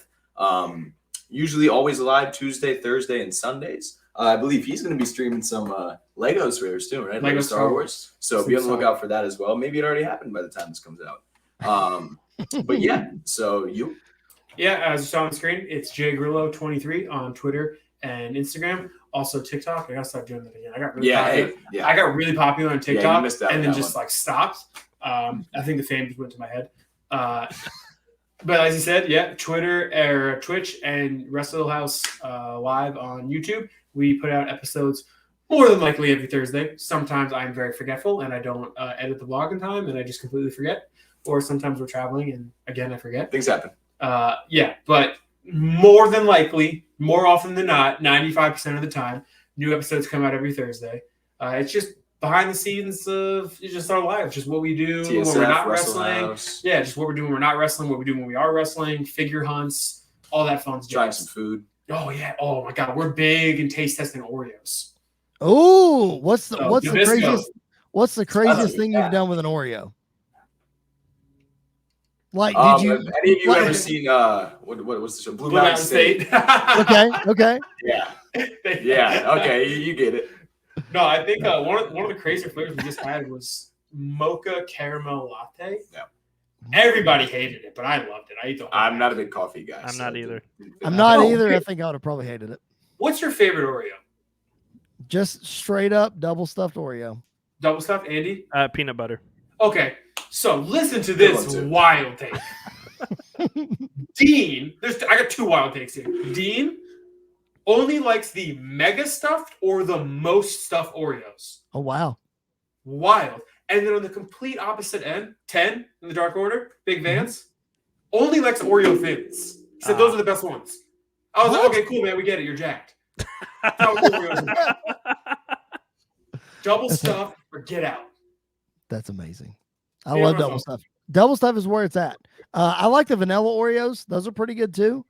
Usually always live Tuesday, Thursday, and Sundays. I believe he's going to be streaming some Legos for us too, right? Lego Star Wars. So be on the lookout for that as well. Maybe it already happened by the time this comes out. But yeah, so you.
Yeah, as you saw on the screen, it's jgrillo23 on Twitter and Instagram. Also TikTok. I gotta start doing that again. I got really popular on TikTok and then just like stopped. I think the fame just went to my head. But as you said, Twitter or Twitch and Wrestle House Live on YouTube. We put out episodes more than likely every Thursday. Sometimes I'm very forgetful and I don't edit the vlog in time and I just completely forget. Or sometimes we're traveling and again I forget.
Things happen.
But more than likely, more often than not, 95% of the time, new episodes come out every Thursday. It's just behind the scenes of just our lives, just what we do
TSF,
when we're not wrestling.
House.
Yeah, just what we're doing when we're not wrestling, what we do when we are wrestling, figure hunts, all that fun stuff.
Trying some food.
Oh yeah. Oh my God, we're big in taste testing Oreos.
Oh, what's the craziest thing you've done with an Oreo? Like, did you?
Have any of you ever seen what was the show? Blue Mountain State.
Okay.
Yeah. Okay, you get it.
No, I think one of the crazier flavors we just had was mocha caramel latte.
Yeah.
Everybody hated it, but I loved it. I ate the whole
I'm not a big coffee guy.
I'm not either.
I'm not either. I think I would have probably hated it.
What's your favorite Oreo?
Just straight up double stuffed Oreo.
Double stuffed, Andy?
Peanut butter.
Okay, so listen to this wild take. Dean, I got two wild takes here. Dean only likes the mega stuffed or the most stuffed Oreos.
Oh, wow.
Wild. And then on the complete opposite end, 10 in the Dark Order, Big Vance, only likes Oreo thins. He said those are the best ones. I was like, okay, cool, man, we get it. You're jacked. Double stuff or get out.
That's amazing. I love double stuff. Double stuff is where it's at. I like the vanilla Oreos. Those are pretty good too.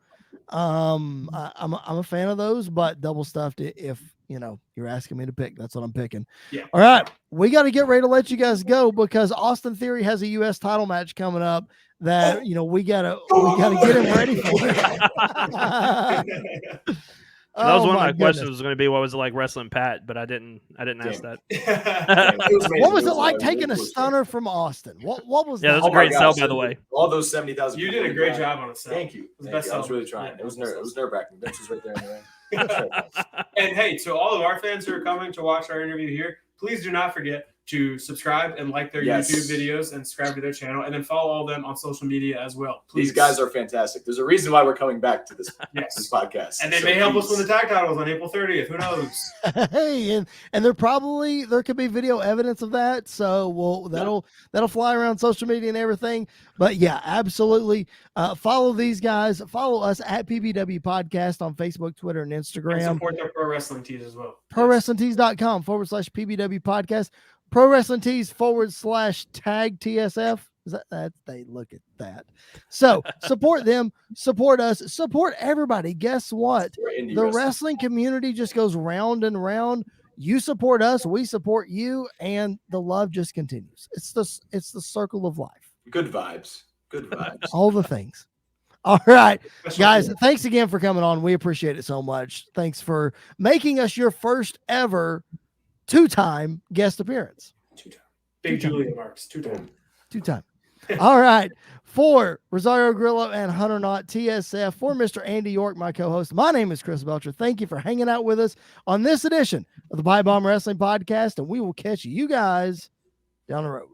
I'm a fan of those, but double stuffed, if you're asking me to pick, that's what I'm picking.
Yeah.
All right. We got to get ready to let you guys go because Austin Theory has a U.S. title match coming up that, we gotta get him ready for it.
That was one of my questions was going to be, what was it like wrestling Pat? But I didn't ask that.
What was it like taking a stunner from Austin? What was that?
That was a great sell, by the way.
All those 70,000.
You did a great job on a sell.
Thank you. I was really trying.
Yeah,
it was nerve-wracking. Bench was right there in the ring.
And hey, to all of our fans who are coming to watch our interview here, please do not forget to subscribe and like their YouTube videos and subscribe to their channel, and then follow all of them on social media as well. Please.
These guys are fantastic. There's a reason why we're coming back to this, this podcast.
And they may help us win the tag titles on April 30th. Who knows?
Hey, and there could be video evidence of that. So that'll fly around social media and everything. But yeah, absolutely. Follow these guys. Follow us at PBW Podcast on Facebook, Twitter, and Instagram.
And support their pro wrestling tees as well.
ProWrestlingTees.com/PBW Podcast. Pro Wrestling Tees /tag TSF. Is that they look at that. So support them, support us, support everybody. Guess what? The wrestling community just goes round and round. You support us, we support you, and the love just continues. It's the circle of life.
Good vibes.
All the things. All right, guys, thanks again for coming on. We appreciate it so much. Thanks for making us your first ever two-time guest appearance.
Big Julia Marks. Two-time.
All right. For Rosario Grillo and Hunter Knott, TSF, for Mr. Andy York, my co-host, my name is Chris Belcher. Thank you for hanging out with us on this edition of the PipeBomb Wrestling Podcast, and we will catch you guys down the road.